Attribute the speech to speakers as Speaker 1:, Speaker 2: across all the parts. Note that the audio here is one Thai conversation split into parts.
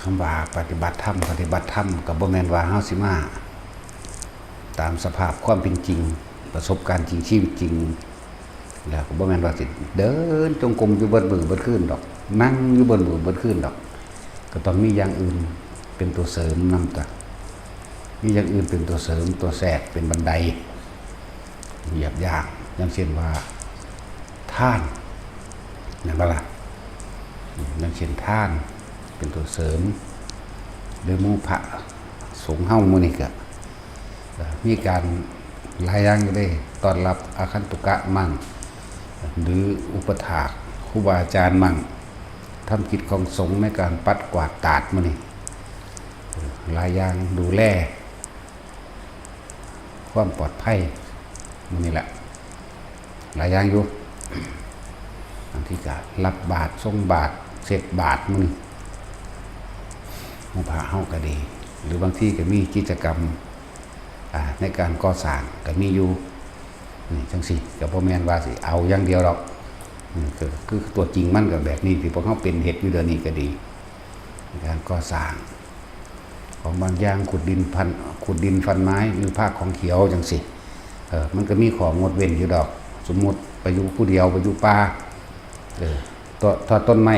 Speaker 1: คำว่าปฏิบัติธรรมกับบ่แม่นว่าเฮาสิมาตามสภาพความเป็นจริงประสบการณ์จริงชีวิตจริงแล้วก็บ่แม่นว่าสิเดินจงกรมอยู่เบิดมื้อเบิดคืนดอกนั่งอยู่เบิดมื้อเบิดคืนดอกก็ต้องมีอย่างอื่นเป็นตัวเสริมนำตะมีอย่างอื่นเป็นตัวเสริมตัวแทรกเป็นบันไดเหยียบย่างอย่างเช่นว่าท่านนั่นบ่ล่ะอย่างเช่นท่านเป็นตัวเสริมหรือหมู่พระสงฆ์เฮามื้อนี้ก็มีการหลายอย่างอยู่เด้ต้อนรับอาคันตุกะมั่งหรืออุปถากครูบาอาจารย์มั่งทำกิจของสงฆ์ในการปัดกวาดตาดมื้อนี้หลายอย่างดูแลความปลอดภัยมื้อนี้แหละหลายอย่างอยู่บางทีก็รับบาตรส่งบาตรเสร็จบาตรมื้อนี้หมู่พระเฮาก็ดีหรือบางที่ก็มีกิจกรรมในการก่อสร้างก็มีอยู่นี่จังสิก็บ่แม่นว่าสิเอาอย่างเดียวหรอกคือตัวจริงมันก็แบบนี้ที่พวกเฮาเป็นเฮ็ดอยู่เดี๋ยวนี้ก็ดีในการก่อสร้างของบางอย่างขุดดินฟันไม้หรือภาคของเขียวจังสิมันก็มีของงดเว้นอยู่ดอกสมมุติไปอยู่ผู้เดียวไปอยู่ป่าถ้าต้นไม้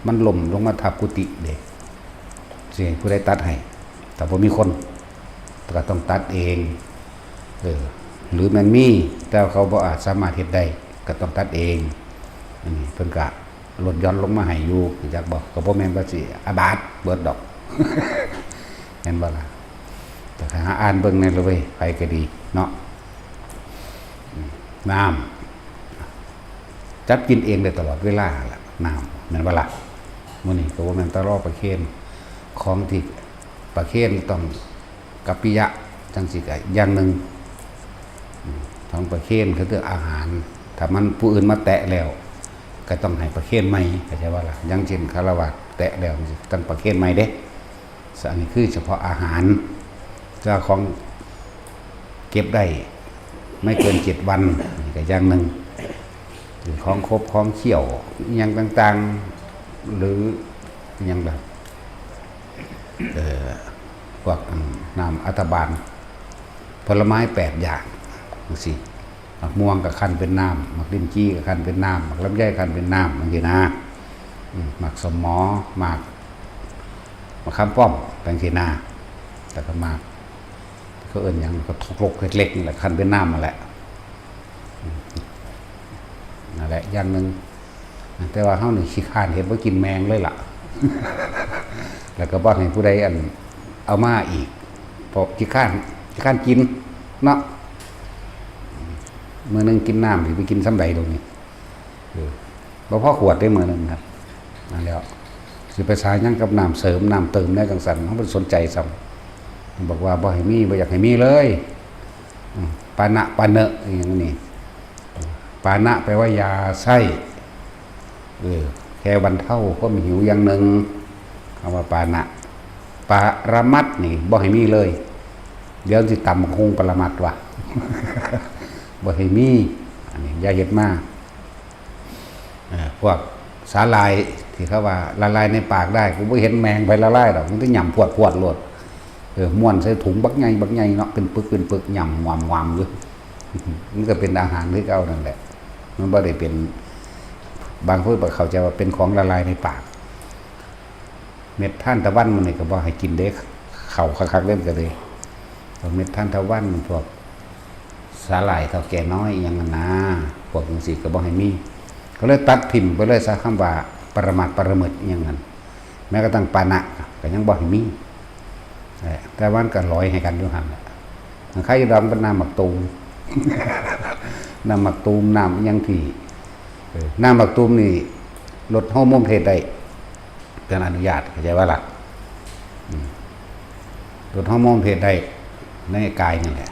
Speaker 1: มันหล่มลงมาทับกุฏิเด็กสิผู้ใดตัดให้แต่บ่มีคนก็ต้องตัดเองหรือมันมีแต่เขาบ่อาจสามารถเฮ็ดได้ก็ต้องตัดเองอันนี้เพิ่นก็ลดหย่อนลงมาให้อยู่อยากบอกก็บ่แม่นว่าสิอาบัติเบิดดอกเห็นบ่ล่ะแต่ถ้าหาอ่านเบิ่งในละเว้ยไปก็ดีเนาะน้ำจับกินเองได้ตลอดเวลาล่ะน้ำแม่นบ่ล่ะมื้อนี้ก็บ่แม่นตะรอประเคนของที่ประเคนต้องกัปปิยะจังสิก็อย่างนึงท้องประเคนคือเรื่องอาหารถ้ามันผู้อื่นมาแตะแล้วก็ต้องให้ประเคนใหม่เข้าใจว่าล่ะอย่างเช่นคฤหัสถ์แตะแล้วต้องประเคนใหม่เด้อันนี้คือเฉพาะอาหารเจ้าของเก็บได้ไม่เกิน7 วันนี่ก็อย่างนึงของครบของเขี่ยวอย่างต่างๆหรืออย่างแบบพวกน้ำอัฐบาลผลไม้8 อย่างสิมะม่วงกับคั้นเป็นน้ำมะลิ้นจี้กับคั้นเป็นน้ำมะลำไยคั้นเป็นน้ำมันสินะมะสมอมะขามป้อมเป็นสินะแต่ก็มากเขาเอิ้นหยังก็ทกลกเล็กๆนี่แหละคั้นเป็นน้ำนั่นแหละนั่นแหละอย่างนึงแต่ว่าเฮานี่ขี้คร้านเฮ็ดบ่กินแมงเลยล่ะแล้วก็บ่ให้ผู้ใดเอามาอีกเพราะขี้คร้านกินเนาะมื้อนึงกินน้ำสิไปกินซ้ำใดตรงนี้บ่พอขวดได้มื้อนึงครับนั่นแล้วสิไปสายหยังกับน้ำเสริมน้ำเติมได้จังซั่นเฮาบ่สนใจซ้ำบอกว่าบ่ให้มีบ่อยากให้มีเลยปานะปาเนะอย่างนี้ปานะแปลว่ายาไส้แค่บรรเทาความหิวอย่างนึงคำว่าปานะปาระมัดนี่บ่ให้มีเลยเดี๋ยวสิตำคงปรมัตถ์ว่ะบ่ให้มีอันนี้อย่าเฮ็ดมากพวกสาลายที่เขาว่าละลายในปากได้กูบ่เห็นแมงไปละลายดอกมันสิหย่ำพวดโลดม้วนใส่ถุงบักใหญ่เนาะเป็นปึกหย่ำวามๆอยู่มันก็เป็นอาหารคือเก่านั่นแหละมันบ่ได้เป็นบางคนบ่เข้าใจว่าเป็นของละลายในปากเม็ดทานตะวันมันนี่ก็บ่ให้กินเด้เข้าคักๆเล่นก็เลยเม็ดทานตะวันพวกสาหร่ายเท่าแก่น้อยอย่างนั้นนะพวกจังซี่ก็บ่ให้มีก็เลยตัดทิ่มไปเลยซะคำว่าปรมัตถ์ปรมึตอย่างนั้นแม้กระทั่งปานะก็ยังบ่ให้มีแต่วันก็ลอยให้กันอยู่หั่นแหละใครดองเป็นน้ำหมักตูมน้ำหมักตูมน้ำยังที่น้ำหมักตูมนี่ลดฮอร์โมนเพศได้เป็นอนุญาตเข้าใจว่าล่ะลดฮอร์โมนเพศได้ในกายนี่แหละ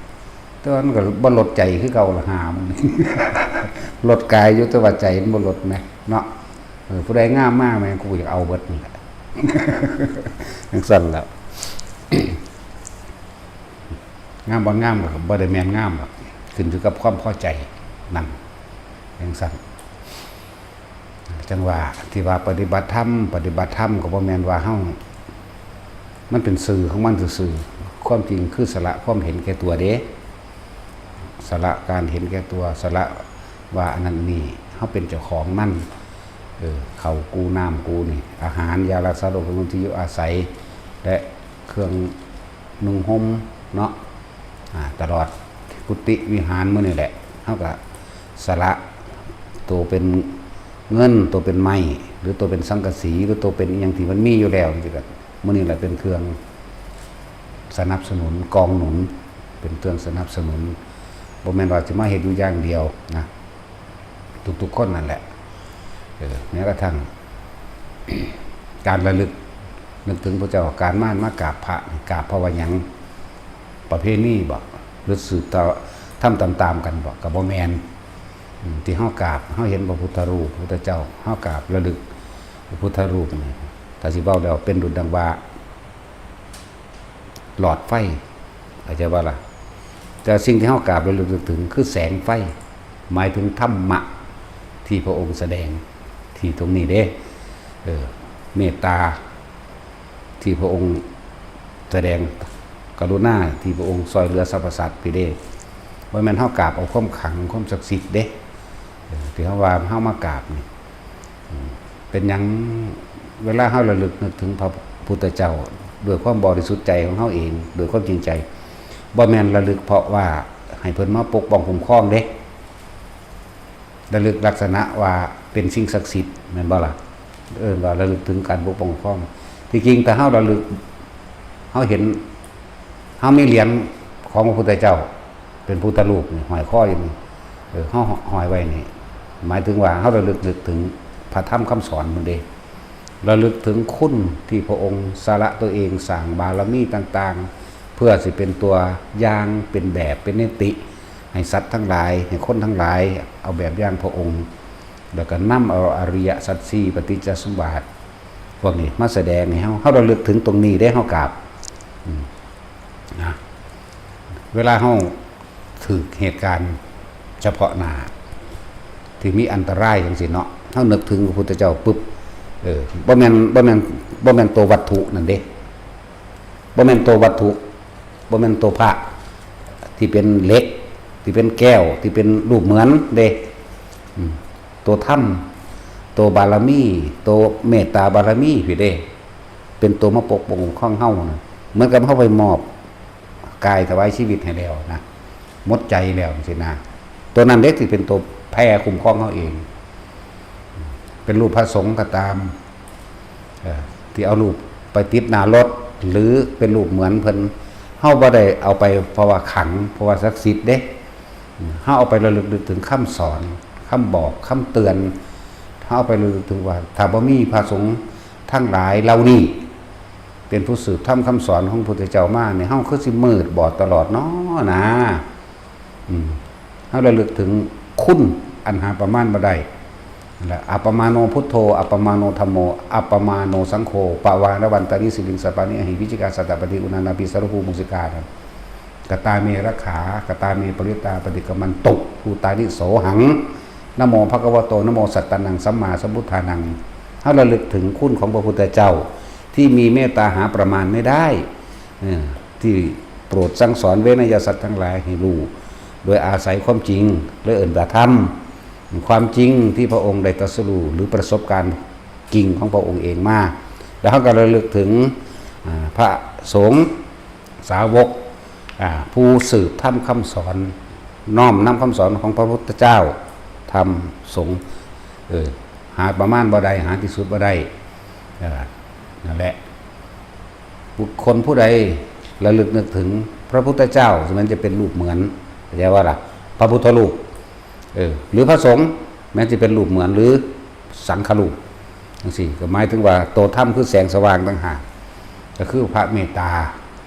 Speaker 1: แต่ว่ามันก็บ่ลดใจคือเก่าละหามันลดกายอยู่แต่ว่าใจมันบ่ลดแม่เนาะผู้ใดงามมากแม่กูอยากเอาเบิดนี่แหละจังซั่นแล้วงามบ่งามก็บ่ได้แม่นงามหรอกขึ้นอยู่กับความพอใจนั่นจังซั่น จังว่าที่ว่าปฏิบัติธรรมก็บ่แม่นว่าเฮามันเป็นสื่อของมันซื่อๆความจริงคือสละความเห็นแก่ตัวเด้สละการเห็นแก่ตัวสละว่าอันนั้นนี่เฮาเป็นเจ้าของมันเขากูน้ำกูนี่อาหารยารักษาโรคบางที่อยู่อาศัยและเครื่องนุ่งห่มเนาะตลอดกุฏิวิหารมื้อนี่แหละเฮาก็สละตัวเป็นเงินตัวเป็นไม้หรือตัวเป็นสังกะสีหรือตัวเป็นอย่างที่มันมีอยู่แล้วนี่ก็มื้อนี้แหละเป็นเครื่องสนับสนุนกองหนุนเป็นเครื่องสนับสนุนบ่แม่นว่าจะมาเฮ็ดอยู่อย่างเดียวนะทุกๆคนนั่นแหละแม้กระทั่ง การระลึกนึกถึงพระเจ้าการมากราบพระกราบพระวหยังประเพณีบ่หรือสืบต่อทำตามๆกันบ่ก็บ่แม่นที่เฮากราบเฮาเห็นพระพุทธรูปพระพุทธเจ้าเฮากราบระลึกพระพุทธรูปนี่ถ้าสิเว้าแล้วเป็นดุจดังว่าหลอดไฟเข้าใจบ่ล่ะแต่สิ่งที่เฮากราบระลึกถึงคือแสงไฟหมายถึงธรรมะที่พระองค์แสดงที่ตรงนี้เด้เมตตาที่พระองค์แสดงกรุณาที่พระองค์ซอยเหลือสรรพสัตว์พี่เด้ว่ามันเฮากราบเอาความขังความศักดิ์สิทธิ์เด้ที่เฮาว่าเฮามากราบนี่เป็นหยังเวลาเฮาระลึกนึกถึงพระพุทธเจ้าด้วยความบริสุทธิ์ใจของเฮาเองด้วยความจริงใจบ่แม่นระลึกเพราะว่าให้เพิ่นมาปกป้องคุ้มครองเด้ระลึกลักษณะว่าเป็นสิ่งศักดิ์สิทธิ์แม่นบ่ล่ะว่าระลึกถึงการปกป้องคุ้มครองที่จริงแต่เฮาระลึกเฮาเห็นเฮามีเหรียญของพระพุทธเจ้าเป็นพุทธรูปนี่ห้อยคออยู่นี่เฮาห้อยไว้นี่หมายถึงว่าเฮาระลึกถึงพระธรรมคำสอนมันเด้ระลึกถึงคุณที่พระองค์สละตัวเองสร้างบารมีต่างๆเพื่อสิเป็นตัวอย่างเป็นแบบเป็นนิติให้สัตว์ทั้งหลายให้คนทั้งหลายเอาแบบอย่างพระองค์แล้วก็นำเอาอริยสัจสี่ปฏิจจสมบัติพวกนี้มาแสดงให้เฮาระลึกถึงตรงนี้ได้เฮากราบนะเวลาเฮาถึกเหตุการณ์เฉพาะหน้าที่มีอันตรายจังซี่เนาะเฮานึกถึงพระพุทธเจ้าปึ๊บบ่แม่นตัววัตถุนั่นเด้บ่แม่นตัววัตถุบ่แม่นตัวพระที่เป็นเหล็กที่เป็นแก้วที่เป็นรูปเหมือนเด้ตัวธรรมตัวบารมีตัวเมตตาบารมีพี่เด้เป็นตัวมาปกป้องข้องเฮานะเหมือนกับเฮาไปมอบกายถวายชีวิตให้แล้วนะหมดใจแล้วสินะตัวนั้นเด็กที่เป็นตัวแพร่คุ้มครองเฮาเองเป็นรูปพระสงฆ์ก็ตามที่เอารูปไปติดหน้ารถหรือเป็นรูปเหมือนเพิ่นเฮาบ่ได้เอาไปเพราะว่าขังเพราะว่าศักดิ์สิทธิ์เด้เฮาเอาไประลึกถึงคำสอนคำบอกคำเตือนเฮาเอาไประลึกถึงว่าถ้าบ่มีพระสงฆ์ทั้งหลายเหล่านี้เป็นผู้สืบธรรมคำสอนของพระพุทธเจ้ามาเนี่ยเฮาคือสิมืดบอดตลอดเนาะนะเฮาระลึกถึงคุณอันหาประมาณบ่ได้และอัปปมาโนพุทโธอัปปมาโนธัมโมอัปปมาโนสังโฆปวานวันตานิสิลิงสปานิอหิวิจิกาสัตตปฏิอุณานาปิสรุภูมุสิกากตาเมรขากตาเมปริตาปฏิกมันตุภูตานิโสหังนะโมภะคะวะโตนะโมสัตตานังสัมมาสัมพุทธานังเฮาระลึกถึงคุณของพระพุทธเจ้าที่มีเมตตาหาประมาณไม่ได้ที่โปรดสั่งสอนเวนยสัตว์ทั้งหลายให้รู้โดยอาศัยความจริงและเอิ่นว่าธรรมความจริงที่พระองค์ได้ตรัสรู้หรือประสบการณ์จริงของพระองค์เองมาแล้วเขาก็ระลึกถึงพระสงฆ์สาวกผู้สืบธรรมคำสอนน้อมนำคำสอนของพระพุทธเจ้าธรรมสงฆ์หาประมาณบ่ได้หาที่สุดบ่ได้นั่นแหละบุคคลผู้ใดระลึกนึกถึงพระพุทธเจ้ามันจะเป็นรูปเหมือนเรียกว่าล่ะพระพุทธรูปหรือพระสงฆ์แม้จะเป็นรูปเหมือนหรือสังฆรูปจังซี่ก็หมายถึงว่าโตธรรมคือแสงสว่างต่างหากก็คือพระเมตตา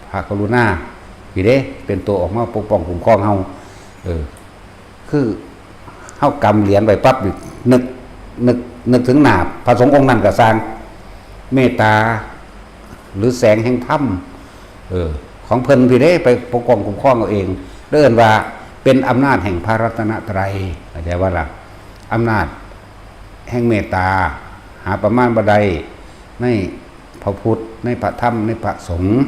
Speaker 1: พระกรุณาพี่เด้เป็นตัวออกมาปกป้องคุ้มครองเฮาคือเฮากำเหรียญไว้ปั๊บนึกถึงหน้าพระสงฆ์องค์นั้นก็สร้างเมตตาหรือแสงแห่งธรรมของเพิ่นพี่ได้ไปปกป้องคุ้มครองเอาเองเดินว่าเป็นอำนาจแห่งพระรัตนตรัยเข้าใจว่าล่ะอำนาจ แห่งเมตตาหาประมาณบ่ได้ในพระพุทธในพระธรรมในพระสงฆ์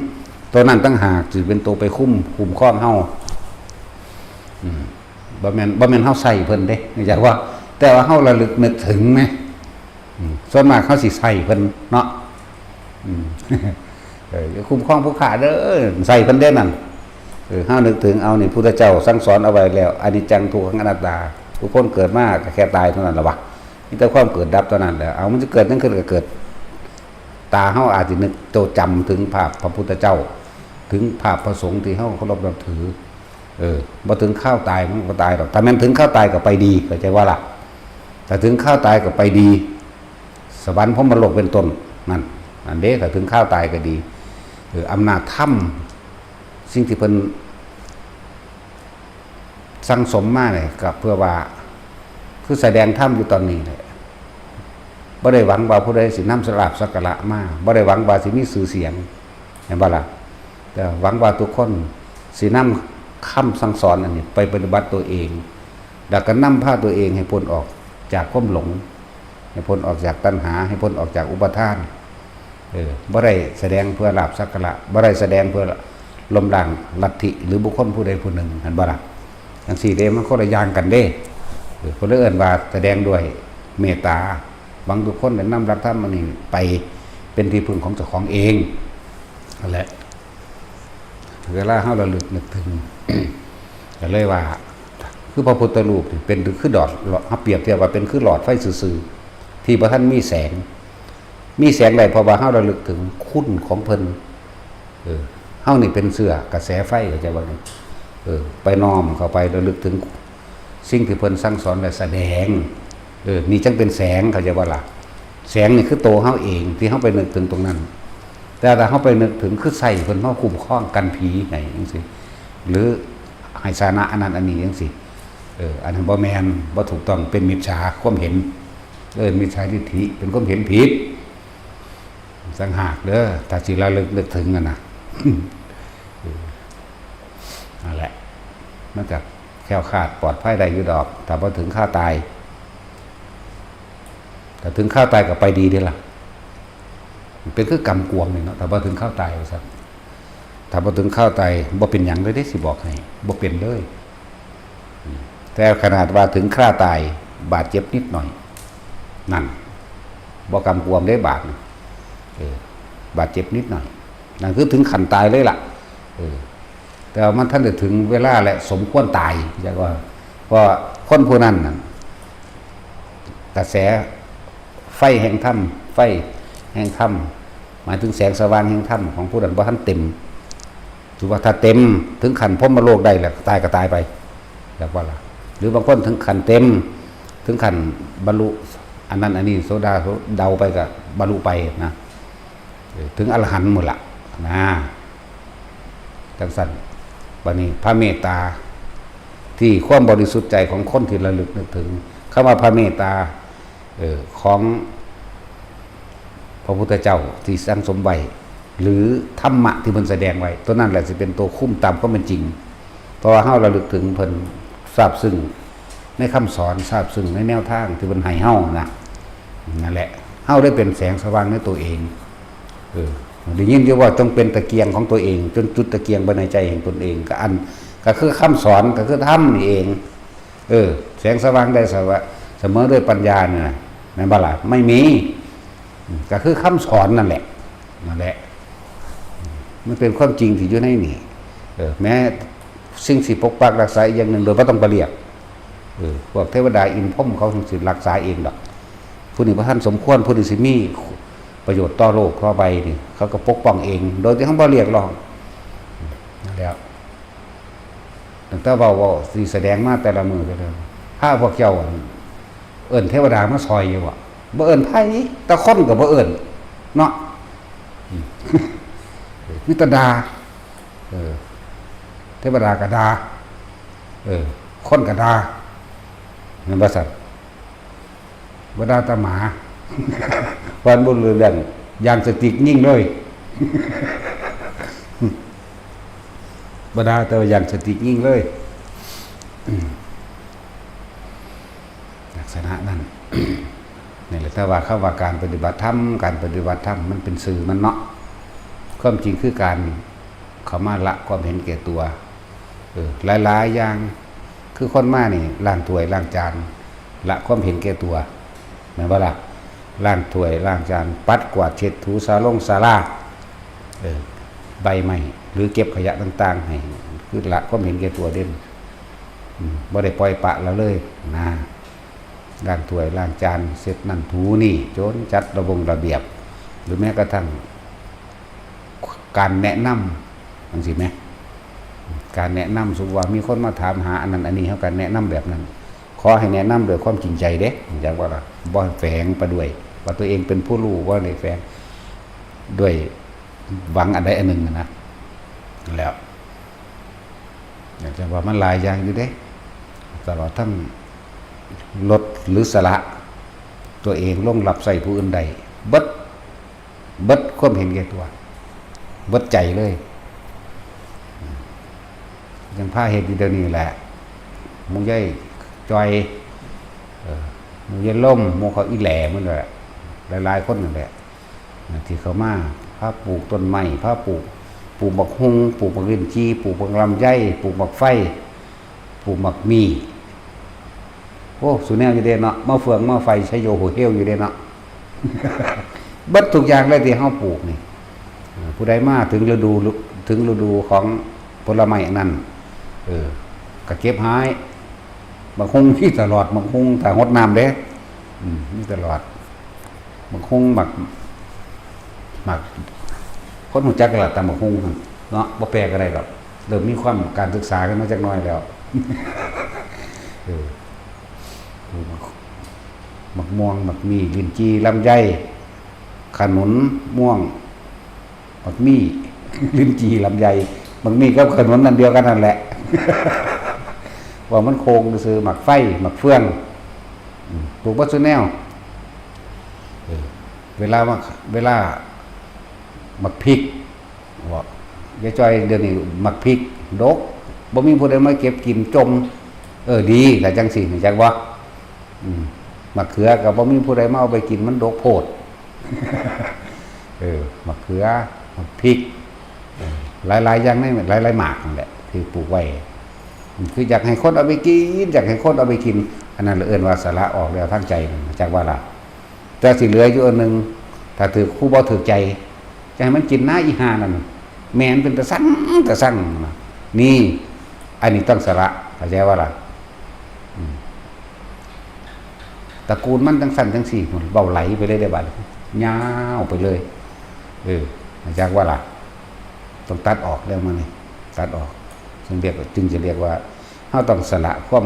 Speaker 1: ตัวนั้นตั้งหากสิเป็นตัวไปคุ้มครองเฮาบ่แม่นเฮาใส่เพิ่นเด้นี่จักว่าแต่ว่าเฮาระลึกนึกถึงนะส่วนมากเฮาสิใส่เพิ่นเนาะคุ้มครองผู้ขาเด้อใส่เพิ่นเด้นั่นเฮานึกถึงเอานี่พุทธเจ้าสั่งสอนเอาไว้แล้วอนิจจังทุกขังอนัตตาทุกคนเกิดมาก็แค่ตายเท่านั้นล่ะวะมีแต่ความเกิดดับเท่านั้นแหละเอามันจะเกิดนั่นขึ้นก็เกิดตาเฮาอาจสินึกโตจำถึงภาพพระพุทธเจ้าถึงภาพพระสงฆ์ที่เฮาเคารพนับถือบ่ถึงข้าวตายมันก็ตายหรอกถ้าแม้นถึงข้าวตายก็ไปดีเข้าใจว่าล่ะถ้าถึงข้าวตายก็ไปดีสวรรค์พรหมโลกเป็นต้นนั่นอันเด้ถ้าถึงข้าวตายก็ดีอำนาจธรรมสิ่งที่เพิ่นสั่งสมมาเนี่ยก็เพื่อว่าคือแสดงธรรมอยู่ตอนนี้แหละบ่ได้หวังว่าผู้ใดสินำสลาบสักการะมาบ่ได้หวังว่าสิมีชื่อเสียงเห็นบ่ล่ะแต่หวังว่าทุกคนสินำคำสั่งสอนอันนี้ไปปฏิบัติตัวเองแล้วก็นำพาตัวเองให้พ้นออกจากความหลงให้พ้นออกจากตัณหาให้พ้นออกจากอุปาทานบ่ได้แสดงเพื่อลาภสักการะบ่ได้แสดงเพื่อล้มล้างลัทธิหรือบุคคลผู้ใดผู้หนึ่งเห็นบ่ล่ะจังซี่เด้มันคนละอย่างกันเด้เพิ่นเลยเอิ้นว่าแสดงด้วยเมตตาหวังทุกคนได้นำหลักธรรมอันนี้ไปเป็นที่พึ่งของเจ้าของเองนั่นแหละเวลาเฮาระลึกนึกถึง ก็เลยว่าคือพระพุทธรูปเป็นคือดอดเฮาเปรียบเทียบว่าเป็นคือหลอดไฟซื่อๆที่บ่ทันมีแสงได้เพราะว่าเฮาระลึกถึงคุณของเพิ่นเฮานี่เป็นเสื้อกระแสไฟเข้าใจบ่นี่ไปน้อมเข้าไประลึกถึงสิ่งที่เพิ่นสั่งสอนและแสดงนี่จังเป็นแสงเข้าใจบ่ล่ะแสงนี่คือโตเฮาเองที่เฮาไปนึกถึงตรงนั้นแต่ถ้าเฮาไปนึกถึงคือใส่เพิ่นเฮาคุ้มครองกันผีไงจังซี่หรือให้สานะอันนั้นอันนี้จังซี่อันนั้นบ่แม่นบ่ถูกต้องเป็นมิจฉาความเห็นมิจฉาทิฏฐิเป็นความเห็นผิดสังหากเด้อถ้าสิระลึกนึกถึงนั่นน่ะนั่นแหละมันจะแคล้วคลาดปลอดภัยได้อยู่ดอกถ้าพอถึงข้าวตายแต่ถึงข้าวตายก็ไปดีเด้ล่ะเป็นคือกรรมกวงนี่เนาะแต่พอถึงข้าวตายซะถ้าพอถึงข้าวตายบ่เป็นหยังเลยได้สิบอกให้บ่เป็นเลยแต่ขนาดว่าถึงข้าวตายบาดเจ็บนิดหน่อยนั่นบ่กรรมกวงได้บาดบาดเจ็บนิดหน่อยนั่นคือถึงขั้นตายเลยล่ะแต่มันท่านจะถึงเวลาและสมควรตายใช่ว่าเพราะคนผู้นั้นกระแสไฟแห่งธรรมไฟแห่งธรรมหมายถึงแสงสว่างแห่งธรรมของผู้นั้นบ่ทันเต็มถือว่าถ้าเต็มถึงขั้นพรหมโลกได้แล้วตายก็ตายไปแบบว่าล่ะหรือบางคนถึงขั้นเต็มถึงขั้นบรรลุอันนั้นอันนี้โสดาเดาไปก็บรรลุไปนะถึงอรหันต์หมดละนะจังสันบัดนี้พระเมตตาที่ความบริสุทธิ์ใจของคนที่ระลึกนึกถึงคำว่าพระเมตตาของพระพุทธเจ้าที่สั่งสมไว้หรือธรรมะที่เพิ่นแสดงไว้ตัวนั้นแหละสิเป็นตัวคุ้มตามความเป็นจริงเพราะว่าเฮาระลึกถึงเพิ่นทราบซึ้งในคำสอนทราบซึ้งในแนวทางที่เพิ่นให้เฮานะนั่นแหละเฮาได้เป็นแสงสว่างในตัวเองได้ยินอยู่ว่าต้องเป็นตะเกียงของตัวเองจนจุดตะเกียงภายในใจแห่งตนเองก็คือคำสอนก็คือธรรมนี่เองแสงสว่างได้เสมอด้วยปัญญาเนี่ยแม่นบ่ล่ะไม่มีก็คือคำสอนนั่นแหละมันเป็นความจริงที่อยู่ในนี่แม้สิ่งสิปกปักรักษาอย่างหนึ่งโดยบ่ต้องไปเรียกพวกเทวดาอินพรหมเขาสิรักษาเองดอกผู้นี้บ่ทันสมควรผู้นี้สิมีประโยชน์ต่อโลกต่อไปนี่เขาก็ปกป้องเองโดยที่เขาบ่เรียกร้องนั่นแล้วตั้งแต่เว้าสิแสดงมาแต่ละมื้อแต่ละถ้าพวกเจ้าเอิ้นเทวดามาซอยอยู่บ่เอิ้นไผตะคนก็บ่เอิ้นเนาะมิตรดาเทวดาก็ดาคนก็ดานั่นว่าซั่นบ่ดาตาหมาวันบุญเรื่องยางสติกยิ่งเลยบดาแต่ว่ายางสติกยิ่งเลยลักษณะนั้น ถ้าว่าเข้าว่าการปฏิบัติธรรมมันเป็นสื่อมันเนาะความจริงคือการเขามาละความเห็นแก่ตัวหลายๆอย่างคือคนมานี่ล้างถ้วยล้างจานละความเห็นแก่ตัวแม่นบ่ล่ะล้างถ้วยล้างจานปัดกวาดเช็ดถูศาลาใบไม้หรือเก็บขยะต่างๆให้คือละความเห็นแก่ตัวเด่นบ่ได้ปล่อยปะแล้วเลยนะล้างถ้วยล้างจานเสร็จนั่นถูนี่โจนจัดระเบียบหรือแม้กระทั่งการแนะนำจังซี่แหมการแนะนำสมมุติว่ามีคนมาถามหาอันนั้นอันนี้เฮาก็แนะนำแบบนั้นขอให้แนะนำด้วยความจริงใจเด้อย่างว่าล่ะบ่แฝงไปด้วยว่าตัวเองเป็นผู้รู้บ่ได้แฝงด้วยหวังอันใดอันหนึ่งนะแล้วอยากจะว่ามันหลายอย่างอยู่เด้ตลอดทั้งลดหรือสละตัวเองลงรับใส่ผู้อื่นใดเบิดความเห็นแก่ตัวเบิดใจเลยยังผ้าเห็ดอยู่เดี๋ยวนี้แหละมุงย่ายจอยมุงย่ายล่มมุงเขาอีแหล่มันแหละหลายๆคนนั่นแหละที่เขามาผ้าปลูกต้นไม้ผ้าปลูกบักฮุงปลูกบักลิ้นจีปลูกบักลำไยปลูกบักไฟปลูกบักมีโอ้สุแนวอยู่เด่นเนาะมะเฟืองมะไฟใช้โยโหเฮลอยู่เด่นเนาะ เบิดทุกอย่างเลยที่เฮาปลูกนี่ผู้ใดมาถึงฤดูของผลไม้อันนั้นก็เก็บหายบางคงที่ตลอดบางคงถ้าหดน้ำเด้นี่ตลอดบางคงหมักคนหูจักกันละแต่บางคงเนาะบ่แปลกอะไรหรอกเริ่มมีความการศึกษากันมาจักหน่อยแล้วหมักม่วงหมักมีลิ้นจีลำไยขนุนม่วงหมักมีลิ้นจีลำไยหมักมีกับขนุนนั่นเดียวกันนั่นแหละว่ามันโคงซื้อหมักไฟหมักเฟืองปลูกบัสแนวเวลาหมักพริกว่ายายจ้อยเดี๋ยวนี้หมักพริกดกบ่มีผู้ใดมาเก็บกินจมดีแต่จังสิจักว่ามะเขือกับบ่มีผู้ใดมาเอาไปกินมันดกโพดมะเขือมะพริกหลายๆอย่างนี่หลายๆหมากนั่นแหละที่ปลูกไว้คืออยากให้คนเอาไปกินอยากให้คนเอาไปกินอันนั้นเอิ้นว่าสาระออกแล้วทางใจจักว่าล่ะแต่สิเหลืออยู่อันนึงถ้าถือคู่บ่ถือใจจะให้มันกินหน้าอีหานั่นแม่นเป็นตะสั่งนี่อันนี้ต้องสาระเข้าใจว่าล่ะตระกูลมันทั้งสั้นทั้งสี่เบาไหลไปเลยได้บัดยาวไปเลยจากว่าล่ะต้องตัดออกแล้วมันนี่ตัดออกจึงจะเรียกว่าเราต้องสละความ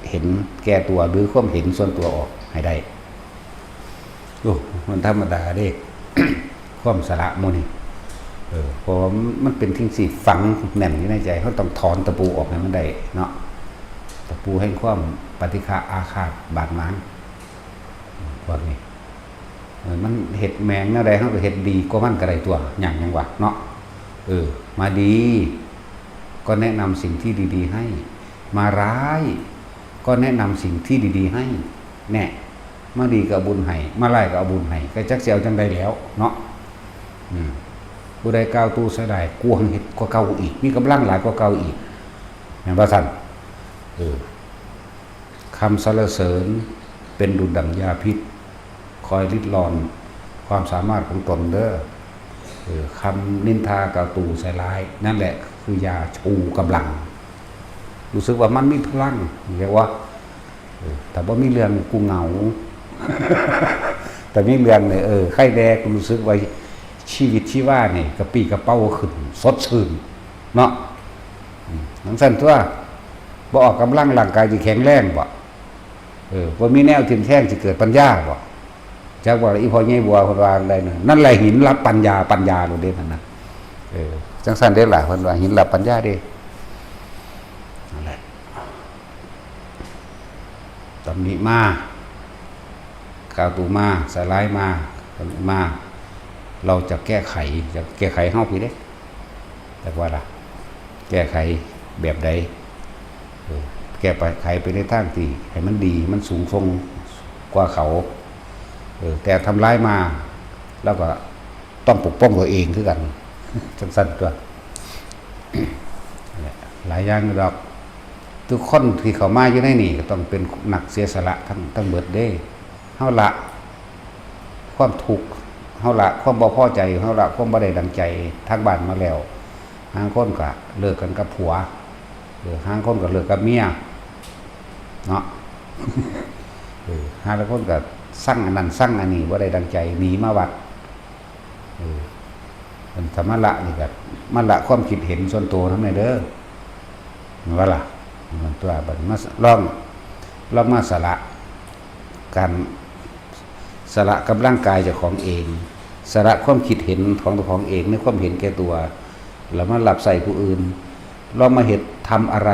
Speaker 1: เห็นแก่ตัวหรือความเห็นส่วนตัวออกให้ได้มันธรรมดาเด้ ความสละมูนี่เพราะมันเป็นทิ้งสี่ฝังแน่นอยู่ในใจเขาต้องถอนตะปูออกให้มันได้เนาะตะปูให้ความปฏิฆะอาฆาตบาดหมางว่าไงมันเห็ดแมงแนวใดเขาก็เห็ดดีก็มันกระไรตัวอย่างวะเนาะมาดีก็แนะนำสิ่งที่ดีๆให้มาร้ายก็แนะนำสิ่งที่ดีๆให้แน่มาดีก็บุญให้มาไล่ก็เอาบุญให้ก็จักเสียวจังใดแล้วเนาะผู้ใดก้าวตู้เสียดายกลัวเห็ดก็เก่าอีกมีกำลังหลายก็เก่าอีกอย่างว่าสั่นคำสรรเสริญเป็นดุจดั่งยาพิษคอยริดรอนความสามารถของตนเด้อคำนินทากาวตูใส่ร้ายนั่นแหละคือยาชูกำลังรู้สึกว่ามันมีพลังเรียกว่าแต่ว่ามีเรื่องกูเหงา แต่มีเรื่องเนี่ยไข้แดงรู้สึกว่าชีวิตชีว่าเนี่ยกระปี้กระเป้าขึ้นสดชื่นเนาะนั่นสั่นตัวบ่ออกกำลังร่างกายจะแข็งแรงบ่ว่ามีแนวทิ่มแท่งจะเกิดปัญญาบ่จากว่าอีพอใหญ่บัวคนว่าอะไรนั่นแหละหินรับปัญญาโดดเด่นนะจังสั่นเด้หลายคนว่าหินรับปัญญาเด้นั่นแหละตำหนิมาข่าวตูมาสลายมาตำหนิมาเราจะแก้ไขเฮาพี่เด้แต่ว่าล่ะแก้ไขแบบใดแก้ไขไปในทางที่ให้มันดีมันสูงส่งกว่าเขา แต่ทำร้ายมาแล้วก็ต้องปกป้องตัวเองคือกันสั้นๆตัวหลายอย่างดอกทุกคนที่เขามาอยู่ในนี่ก็ต้องเป็นหนักเสียสละทั้งเบิดเด้เฮาละความทุกข์เฮาละความบ่พอใจเฮาละความบ่ได้ดังใจทางบ้านมาแล้วบางคนก็เลิกกันกับผัวบางคนก็เลิกกับเมียเนาะบางคนก็สั่งอันนั้นสั่งอันนี้บ่ได้ดังใจหนีมาวัดมันธรรมะละนี่ก็มันละความคิดเห็นส่วนตัวทั้งนั้นเด้อมันว่าล่ะมันตัวบัดมาลองมาสละการสละกับร่างกายเจ้าของเองสละความคิดเห็นของตัวของเองในความเห็นแก่ตัวแล้วมาหลับใส่ผู้อื่นลองมาเหตุทำอะไร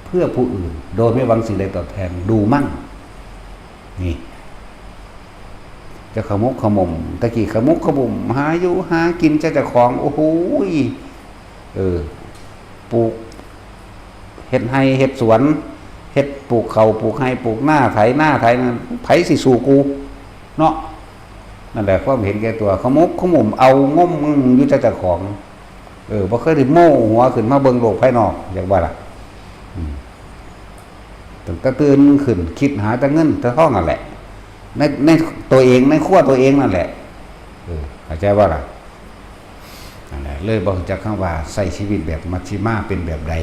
Speaker 1: เพื่อผู้อื่นโดยไม่หวังสิ่งใดตอบแทนดูมั่งนี่จะขมุกขมุมตะกี้ขมุกขมุมหาอยู่หากินเจ้าของโอ้โหปลูกเฮ็ดไร่เฮ็ดสวนเฮ็ดปลูกเขาปลูกไร่ปลูกหน้าไถนั่นไผสิสู่กูเนาะนั่นแหละความเห็นแก่ตัวขมุกขมุมเอางมอยู่เจ้าของบ่เคยได้โม่หัวขึ้นมาเบิ่งโลกภายนอกอย่างว่าล่ะตั้งแต่ตื่นขึ้นคิดหาแต่เงินแต่ทองนั่นแหละในตัวเองในขั้วตัวเองนั่นแหละเข้าใจว่าล่ะนั่นแหละเลยบอกจากคำว่าใส่ชีวิตแบบมัชฌิมาเป็นแบบใด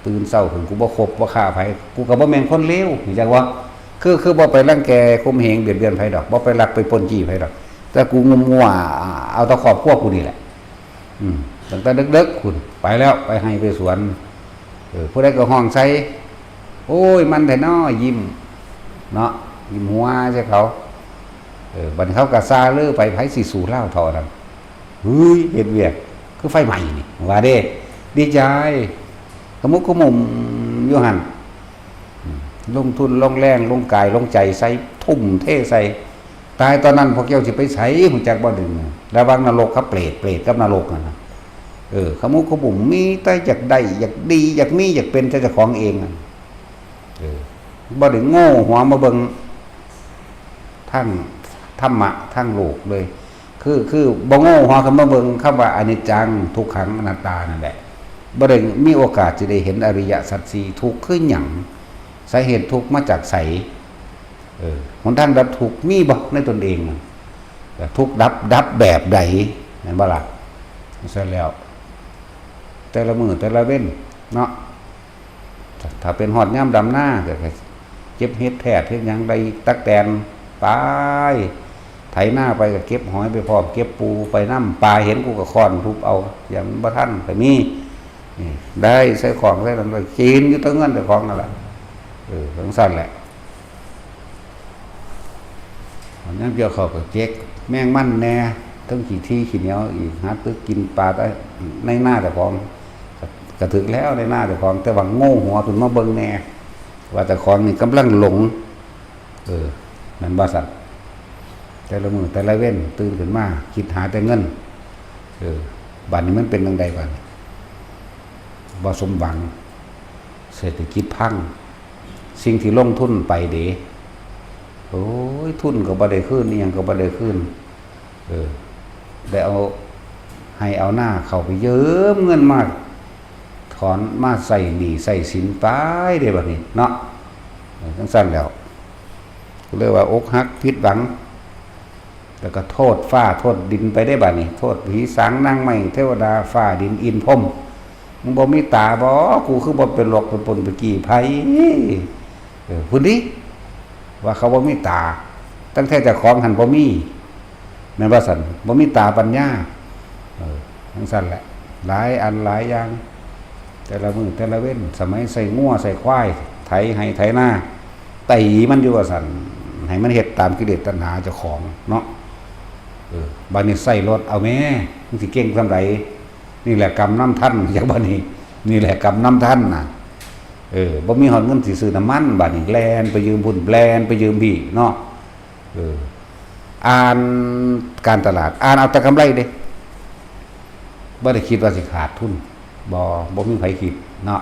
Speaker 1: ตื่นเช้าขึ้นกูบ่คบบ่ฆ่าไผกูก็บ่แม่นคนเลวนี่จังว่าคือบ่ไปรังแกข่มเหงเบียดเบียนไผดอกบ่ไปลักไปปล้นจี้ไผดอกแต่กูงมงัวเอาแตะครอบครัวกูนี่แหละตั้งแต่ดึกๆคุณไปแล้วไปให้ไปสวนผู้ใดก็ห้องใส่โอ้ยมันแต่น้อยิ้มเนาะยิ้มหัวใช่เขาบัดเขาก็ซาเลือไปไผสิสู่เล่าทอนั่นเฮ้ยเฮ็ดเวียกคือไฟใหม่นี่ว่าเด้ดีใจขมุกขมุมอยู่หั่นลงทุนลงแรงลงกายลงใจใส่ทุ่มเทใส่ตายตอนนั้นพวกเจ้าสิไปไสฮู้จักบ่ดึงระวังนรกกับเปรตกับนรกนั่นน่ะขมุกขมุมมีแต่อยากได้อยากดีอยากมีอยากเป็นเจ้าของเองบ่ได้โง่หัวมาเบิ่งทั้งธรรมะทั้งโลกเลยคือบ่โง่หัวคำมาเบิ่งคำว่าอนิจจังทุกขังอนัตตานั่นแหละบ่ได้มีโอกาสจะได้เห็นอริยสัจสี่ทุกข์คือหยังสาเหตุทุกข์มาจากไสหนทางดับทุกข์มีบ่ในตนเองทุกข์ดับแบบใดแม่นบ่ล่ะเสร็จแล้วแต่ละมื้อแต่ละเว้นเนาะถ้าเป็นหอดย่ำดำหน้าก็เก็บเฮ็ดแท้เฮ็ดหยังได้ตักแตนไปไถหน้าไปก็เก็บหอยไปพร้อมเก็บปูไปน้ำปลาเห็นกูก็ค้อนทุบเอาอย่างบ่ทันก็มีได้ใส่ของใส่นั่นไปกินอยู่ตั้งเงินแต่ของนั่นแหละทั้งสั้นแหละอันนั้นเกี่ยวข้าวกับเจ๊กแมงมันแน่ทั้งขี้ที่ขี้เหนียวอีกหาตึกกินปลาได้ในหน้าแต่ของกระถึกแล้วในหน้าแต่ของแต่ว่าโง่หัวขึ้นมาเบิ่งแน่ว่าแต่ของนี่กำลังหลงนั่นบ่สัตว์แต่ละมือแต่ละเว้นตื่นขึ้นมาคิดหาแต่เงินบัดนี้มันเป็นจังไดบัดบ่สมหวังเศรษฐกิจพังสิ่งที่ลงทุนไปเด้โอ้ยทุนก็บ่ได้คืนอีหยังก็บ่ได้คืนได้เอาให้เอาหน้าเข้าไปเยิ้มเงินมาถอนมาใส่หนี้ใส่สินไปได้บัดนี้เนาะจังซั่นแล้วก็เรียกว่าอกหักผิดหวังแล้วก็โทษฟ้าโทษดินไปได้บัดนี้โทษผีสางนางไม้เทวดาฟ้าดินอินพรหมมึงบ่มีตาบ่กูคือบ่เป็นหลอกเป็นปนเป็นกี่ไผพุ่นดิว่าเขาบ่มีตาตั้งแต่เจ้าของหันบ่มีแม่นว่าซั่นบ่มีตาปัญญาจังซั่นแหละหลายอันหลายอย่างแต่ละมื้อแต่ละเว้นสมัยใส่งัวใส่ควายไถให้ไถนาตีมันอยู่ว่าซั่นให้มันเฮ็ดตามกิเลสตัณหาเจ้าของเนาะบัดนี้ใส่รถเอาแม่มึงสิเก่งซำใดนี่แหละกรรมน้ำท่านอย่างบัดนี้นี่แหละกรรมน้ำท่านน่ะบ่มีหอดเงินสิซื้อน้ำมันบัดนี้แลนไปยืมพุ่นแลนไปยืมพี่เนาะอ่านการตลาดอ่านเอาแต่กำไรเด้บ่ได้คิดว่าสิขาดทุนบ่มีไผคิดเนาะ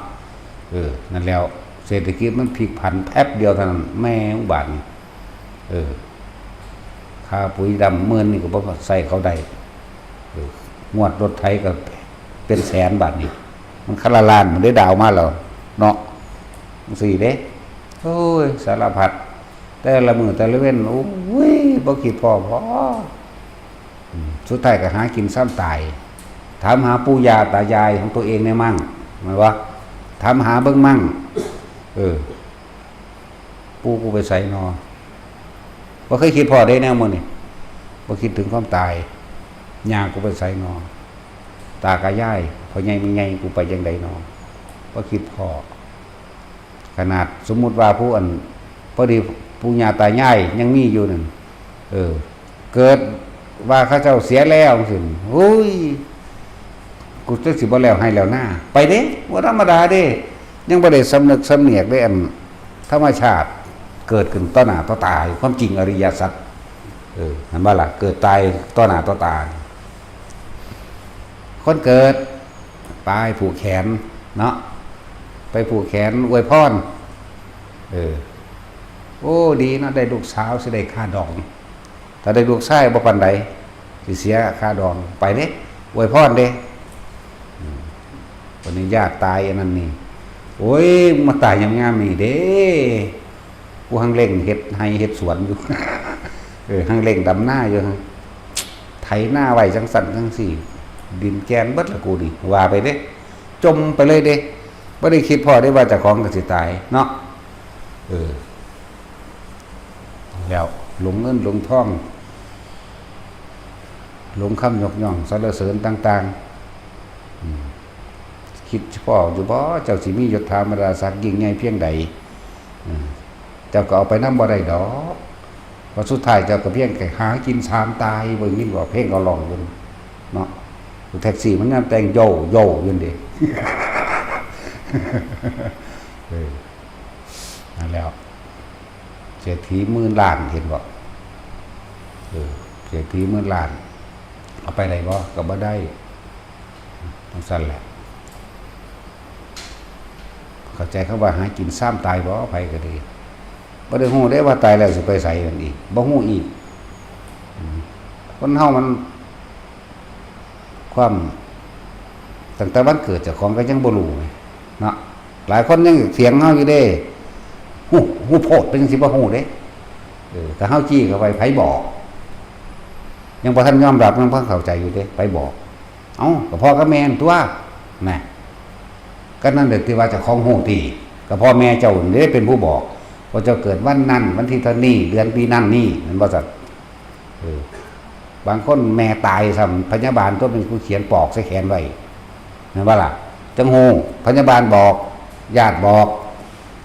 Speaker 1: นั่นแล้วเศรษฐกิจมันพลิกผันแป๊บเดียวเท่านั้นแม่งบาดนี้ ค่าปุ๋ยดำหมื่นนี่ก็บ่ใส่เขาได้งวดรถไถก็เป็นแสนบาทนี่มันคันละล้านมันได้ดาวมาแล้วเนาะสี่เด้โอ้ยสารพัดแต่ละมื้อแต่ละเว้นโอ้ยบ่คิดพอสุดท้ายก็หากินซ้ำตายถามหาปู่ย่าตายายของตัวเองในมั่งหมายว่าถามหาเบิ่งมั่งปู่กูไปใส่นอบ่เคยคิดพอได้แนวมื้อนี่บ่คิดถึงความตายย่ากูไปใส่นอตากายายพ่อใหญ่แม่ใหญ่กูไปจังไดนอบ่คิดพอขนาดสมมุติว่าผู้อันพอดีปู่ย่าตายายยังมีอยู่นั่นเกิดว่าเขาเจ้าเสียแล้วสิโอ้ยกูจะสิบ่แล้วให้แล้วหน้าไปเด้ว่าธรรมดาเด้ยังบ่ได้สำนึกสำเนียกได้อันธรรมชาติเกิดขึ้นต่อหน้าต่อตาความจริงอริยสัจเห็นบ่ล่ะเกิดตายต่อหน้าต่อตาคนเกิดปลายผูกแขนเนาะไปผูกแขนอวยพรโอ้ดีเนาะได้ลูกสาวสิได้ค่าดองถ้าได้ลูกชายบ่ปานใดสิเสียค่าดองไปเด้อวยพรเด้วันนี้ญาติตายอันนั้นนี่โอ้ยมาตายยามๆนี่เด้กูหังเล่งเฮ็ดให้เฮ็ดสวนอยู่ หังเล่งดำหน้าอยู่ไถหน้าไว้จังสั่นจังสี่ดินแกนเบิดละกูนี่ว่าไปเด้จมไปเลยเด้บ่ได้คิดพอได้ว่าเจ้าของก็สิตายเนาะแล้วหลงเงินหลงทองหลงคำยกย่องสรรเสริญต่างๆคิดเฉพาะอยู่บ่เจ้าสิมียศถาบรรดาศักดิ์ยิ่งใหญ่เพียงใดเจ้าก็เอาไปนำบ่ได้ดอกเพราะสุดท้ายเจ้าก็เพียงแค่หากินสามตายบ่ยินว่าเพลงเอาร้องอยู่เนาะแท็กซี่มันนำแต่งโยอยู่นั่นเด้ นั่นแล้วเศรษฐีหมื่นล้านเห็นบ่เศรษฐีหมื่นล้านเอาไปได้บ่ก็บ่ได้ต้องสั่นแหละเข้าใจเขาว่าหากินซ้ำตายบ่ไผก็ดีบ่ได้ฮู้ได้ว่าตายแล้วสิไปไสกันอีกบ่ฮู้อีกคนเฮามันความตั้งแต่วันเกิดเจ้าของก็ยังบ่รู้เนาะหลายคนยังเถียงเฮาอยู่เด้ฮู้โพดเป็นจังซี่บ่ฮู้เด้แต่เฮาจี้เข้าไปไผบอกยังบ่ทันยอมรับยังบ่เข้าใจอยู่เด้ไปบอกเอ้าก็พ่อกับแม่นตัวน่ะก็นั่นแหละที่ว่าเจ้าของฮู้ติก็พ่อแม่เจ้านี่เป็นผู้บอกว่าเจ้าเกิดวันนั้นวันที่เท่านี้เดือนปีนั้นนี่มันบ่ซั่นบางคนแม่ตายซ้ำพยาบาลตัวเป็นผู้เขียนปอกใส่แขนไว้เห็นบ่ล่ะจังฮู้พยาบาลบอกญาติบอก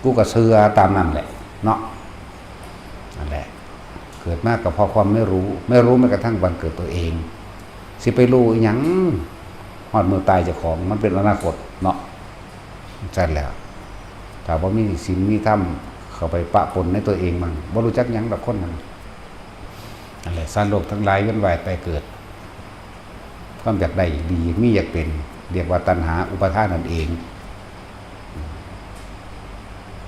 Speaker 1: กูก็เชื่อตามนั้นแหละเนาะนั่นแหละเกิดมาก็เพราะความไม่รู้แม้กระทั่งวันเกิดตัวเองสิไปรู้อีหยังฮอดมื้อตายเจ้าของมันเป็นอนาคตเนาะใช่แล้วถ้าบ่มีศีลมีธรรมเข้าไปปะปนในตัวเองมั่งบ่รู้จักหยังดอกคนนั้นนั่นแหละสัตว์โลกทั้งหลายเวียนว่ายตายเกิดความอยากได้ดีมีอยากเป็นเรียกว่าตัณหาอุปาทานนั่นเอง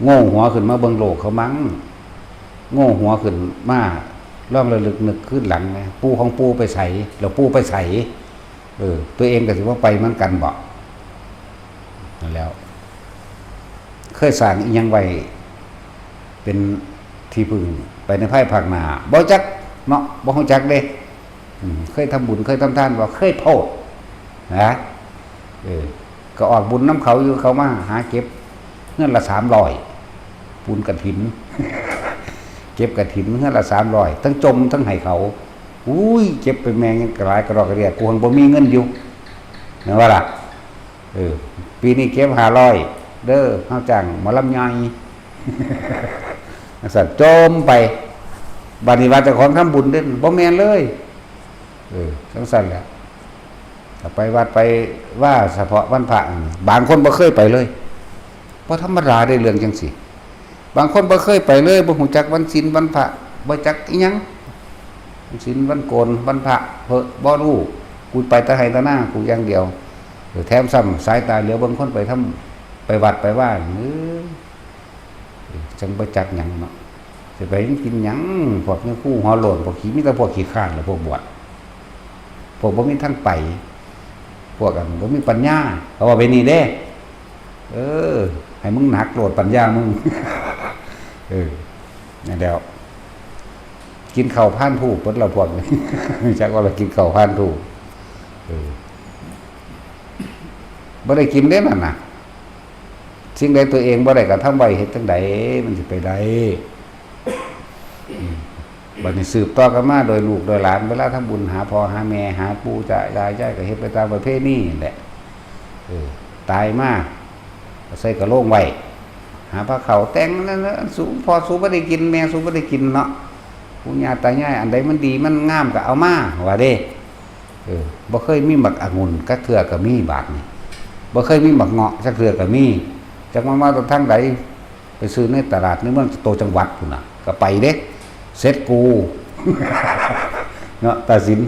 Speaker 1: โง่หัวขึ้นมาเบิ่งโลกเขามั้งโง่หัวขึ้นมาล่องระลึกนึกขึ้นหลังนะปู่ของปู่ไปใส่แล้วปู่ไปใส่ตัวเองก็สิว่าไปเหมือนกันบ่นั่นแล้วเคยสร้างอีหยังไว้เป็นที่พึ่งไปในภายภาคหน้าบ่จักเนาะบ่ฮู้จักเด้เคยทำบุญเคยทำทานบ่เคยโทษนะก็ออกบุญน้ำเขาอยู่เขามาหาเก็บเงินละ300ปูนกฐิน เก็บกฐินเงินละ300ทั้งจมทั้งให้เขาอุ้ยเก็บไปแมงยังกระไรกระรอกกระเรียกกูหังบ่มีเงินอยู่เห็นว่าล่ะปีนี้เก็บ500เด้อเฮาจ้างหมอลำใหญ่ สัตว์จมไปบัดนี้ว่าเจ้าของทำบุญเด่นบ่แม่นเลยจังซั่นแหละถ้าไปวัดไปว่าเฉพาะวันพระบางคนบ่เคยไปเลยบ่ธรรมดาได้เรื่องจังซี่บางคนบ่เคยไปเลยบ่ฮู้จักวันศีลวันพระบ่จักอีหยังวันศีลวันโกนวันพระเพ้อบ่รู้กูไปแต่ให้แต่หน้ากูอย่างเดียวแถมซ้ำสายตาเหลียวบางคนไปทำไปวัดไปว่าจังบ่จักหยังเนาะ จะไปกินหยังพวกนี้คู่หัวโหล่นพวกขี้มีแต่พวกขี้ข้านแล้วพวกบวชพวกบ่มีทั้งไปพวกกันบ่มีปัญญาเขาว่าไปนี่เด้ให้มึงหนักโหลดปัญญามึง นี่แล้วกินข้าวผ่านถูกเพิ่นเราพวกนี้ จักว่าเรากินข้าวผ่านถูกบ่ได้กินเด้นั่นน่ะสิ่งใดตัวเองบ่ได้กระทำไว้เฮ็ดจังไดมันสิไปได้บัดนี้สืบต่อกันมาโดยลูกโดยหลานเวลาทำบุญหาพ่อหาแม่หาปู่ย่าตายายก็เฮ็ดไปตามประเพณีแหละตายมาก็ใส่กระโหลกไว้หาผ้าขาวแต่งนั่นสูพอสูบ่ได้กินแม่สูบ่ได้กินเนาะปู่ย่าตายายอันใดมันดีมันงามก็เอามาว่าเด้บ่เคยมีหมักองุ่นกักเทื่อก็มีบาดนี่บ่เคยมีหมักเงาะจักเทื่อก็มีจักมาตอนทางใดไปซื้อในตลาดในเมืองโตจังหวัดพุ่นน่ะก็ไปเด้เสร็จกู เนาะตาสิน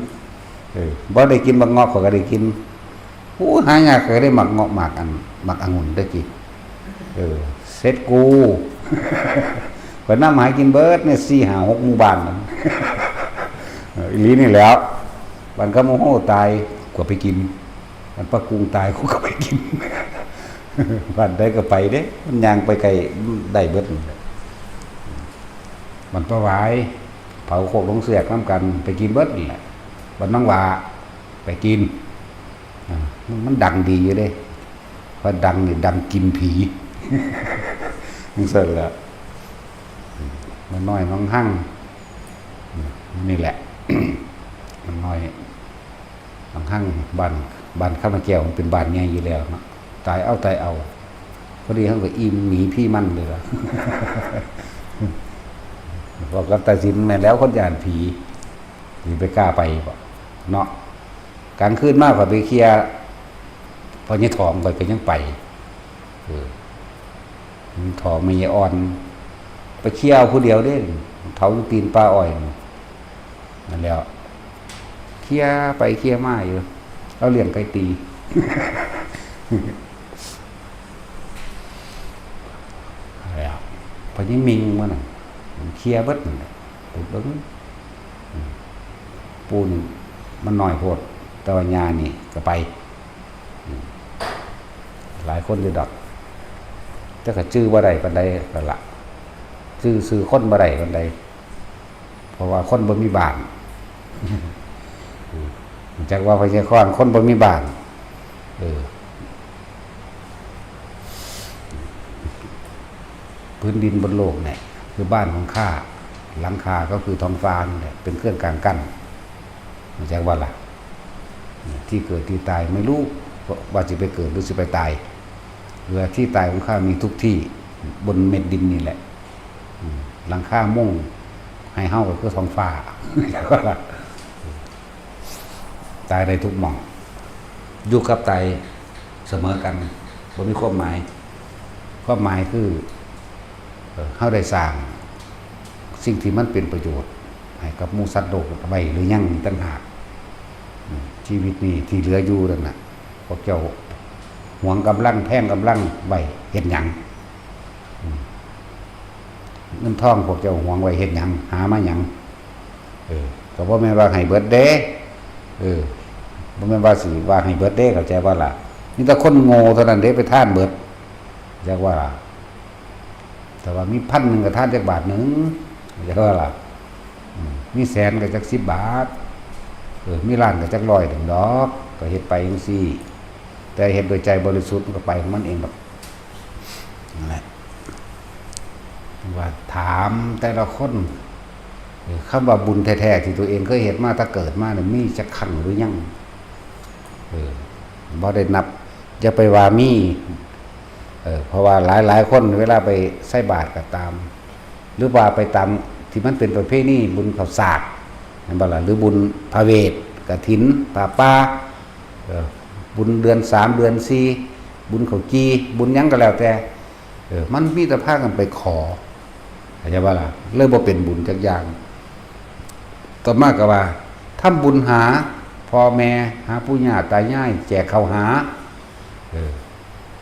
Speaker 1: บ่ได้กินหมักเงาะก็ได้กินหายากก็ได้หมักเงาะหมักองุ่นได้กินเสร็จกู ก็นำหากินเบิดเนี่ย4 5 6หมู่บ้านนั่น อีหลีนี่แหล้วบันก็โมโหตายก็ไปกินบันปะกุงตายก็ไปกิน บันได้ก็ไปเด้มันย่างไปไกลได้เบิดบันประหวายเผาโคกลงเสือกน้ำกันไปกินเบิดนี่แหละบันน้องว่าไปกินมันดังดีอยู่เด้เพราะดังนี่ดังกินผี มันเสร็จแล้วมันน้อยน้องหั่งนี่แหละ มันน้อยน้องหั่งบ้านข้าวมาแก้วมันเป็นบ้านใหญ่อยู่แล้วเนาะตายเอาพอดีเขาก็อิ่มหนีพี่มั่นเลยล่ะ บอกกับตาสินแม่แล้วคนย่านผีหรือไปกล้าไปบ่เนาะกลางคืนมากกว่าไปเคลียร์พอเนี่ยถอมไปยังไปถอมไม่ยอ่อนไปเคลียร์ผู้เดียวเด้เท้าตีนปลาอ้อยนั่นแล้วเคลียร์ไปเคลียร์มาอยู่เราเลี้ยงไก่ตี แล้วพอนี้มิงมันเคลียร์เบิดไปเบิ้งปูนมันน้อยโพดแต่ว่ายานี่ก็ไปหลายคนเลยดอกแต่ก็ชื่อบ่ได้ปานใดก็ละชื่อคนบ่ได้ปานใดเพราะว่าคนบ่มีบ้าน จักว่าพญาคอนคนบ่มีบ้านพื้นดินบนโลกเนี่ยคือบ้านของข้าหลังคาก็คือท้องฟ้าเนี่ยเป็นเครื่องกลางกั้นจักว่าล่ะที่เกิดที่ตายไม่รู้ว่าจะไปเกิดหรือจะไปตายเรือที่ตายของข้ามีทุกที่บนเม็ดดินนี่แหละหลังคามุ่งให้เฮาก็คือท้องฟ้าจักว่าล่ะตายได้ทุกหม่องอยู่กับตายเสมอกันบ่มีความหมายคือเฮาได้สร้างสิ่งที่มันเป็นประโยชน์ให้กับหมู่สัตว์โลกไว้หรือยังต่างหากชีวิตนี้ที่เหลืออยู่นั่นน่ะพวกเจ้าหวงกำลังแพงกำลังไว้เฮ็ดหยังเงินทองพวกเจ้าหวงไว้เฮ็ดหยังหามาหยังก็บ่แม่นว่าให้เบิดเด้บ่แม่นว่าสิว่าให้เบิดเด้เข้าใจว่าล่ะมีแต่คนโง่เท่านั้นเด้ไปทานเบิดจักว่าล่ะแต่ว่ามี1,000ก็ทานจักบาทนึงจักว่าล่ะมีแสนก็จัก10 บาทมีล้านก็จัก100ถึงดอกก็เฮ็ดไปจังซี่แต่เฮ็ดโดยใจบริสุทธิ์มันก็ไปของมันเองแบบนั่นแหละว่าถามแต่ละคนคำว่าบุญแท้ๆที่ตัวเองเคยเฮ็ดมาถ้าเกิดมาเนี่ยมีจักครั้งหรือยังบ่ได้นับอย่าไปว่ามีเพราะว่าหลายคนเวลาไปใส่บาตรก็ตามหรือว่าไปตามที่มันเป็นประเพณีบุญข้าวสากนั่นบ่ล่ะหรือบุญพระเวทกฐินป่าป้าบุญเดือน3เดือน4บุญข้าวจีบุญหยังก็แล้วแต่มันมีแต่พากันไปขอเข้าใจบ่ล่ะเลยบ่เป็นบุญจักอย่างต่อมาก็ว่าทำบุญหาพ่อแม่หาปู่ย่าตายายแจกข้าวหา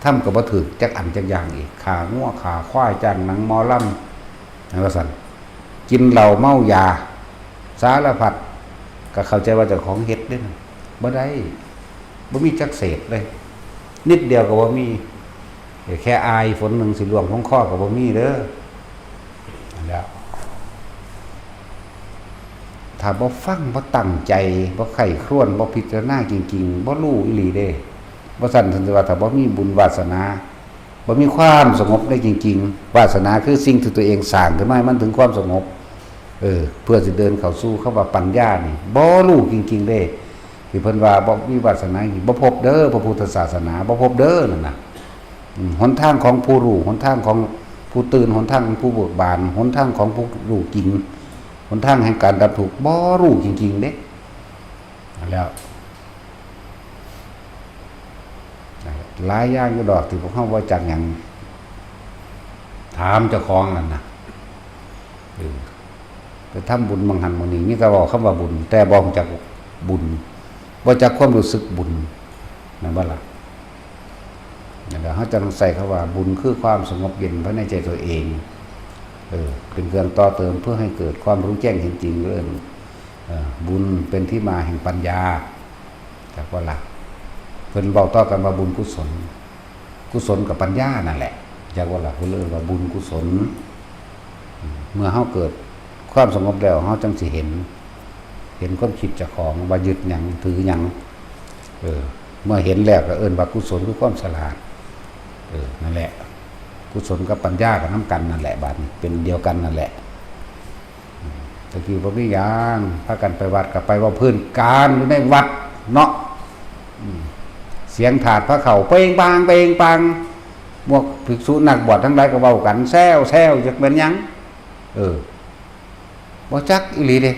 Speaker 1: ทำก็บ่ถึกจักอันจักอย่างอีกขางัวขาควายจังหนังหมอลำนั่นว่าซั่น กินเหล้าเมายาสารพัดก็เข้าใจว่าเจ้าของเฮ็ดเด้อบ่ได้บ่มีจักเศษเลยนิดเดียวก็บ่มีแค่อายฝนหนึ่งสิหลวงของข้อก็บ่มีเด้อแล้วถ้าบ่ฟังบ่ตั้งใจบ่ไข้ครวญบ่พิจารณาจริงๆบ่รู้อีหลีเด้บ่ซั่นถึงว่าถ้าบ่มีบุญวาสนาบ่มีความสงบได้จริงๆวาสนาคือสิ่งที่ตัวเองสร้างขึ้นมาให้มันถึงความสงบเพื่อสิเดินเข้าสู่คำว่าปัญญานี่บ่รู้จริงๆเด้ที่เพิ่นว่าบ่มีวาสนานี่บ่พบเด้อพระพุทธศาสนาบ่พบเด้อนั่นน่ะหนทางของผู้รู้หนทางของผู้ตื่นหนทางของผู้เบิกบานหนทางของผู้รู้จริงหนทางแห่งการดับทุกข์บ่รู้จริงๆเด้แล้วหลายอย่างอยู่ดอกที่พวกเฮาบ่จักหยังถามเจ้าของนั่นน่ะไปทำบุญบางหันบางนี้มีแต่บอกคำว่าบุญแต่บ่รู้จักบุญบ่จักความรู้สึกบุญนั่นบ่ล่ะนั่นแหละเฮาจะต้องใส่คำว่าบุญคือความสงบเย็นภายในใจตัวเองเป็นเครื่องต่อเติมเพื่อให้เกิดความรู้แจ้งเห็นจริงเรื่องบุญเป็นที่มาแห่งปัญญาจากว่าล่ะเพิ่นเว้าต่อกันว่าบุญกุศลกุศลกับปัญญานั่นแหละจากว่าล่ะเพิ่นเรียกว่าบุญกุศลเมื่อเฮาเกิดความสงบแล้วเฮาจังสิเห็นความคิดเจ้าของว่ายึดหยังถือหยังเมื่อเห็นแล้วก็เอิ้นว่ากุศลคือความฉลาดนั่นแหละกุศลกับปัญญากับน้ำกันนั่นแหละบัดนี้เป็นเดียวกันนั่นแหละตะกี้บ่มีหยังพากันไปวัดก็ไปว่าพื้นการอยู่ในวัดเนาะเสียงถาดพระเข่าเป้งปางเป้งปางพวกภิกษุนักบวชทั้งหลายก็เว้ากันแซวจักเป็นหยังบ่จักอีหลีเด้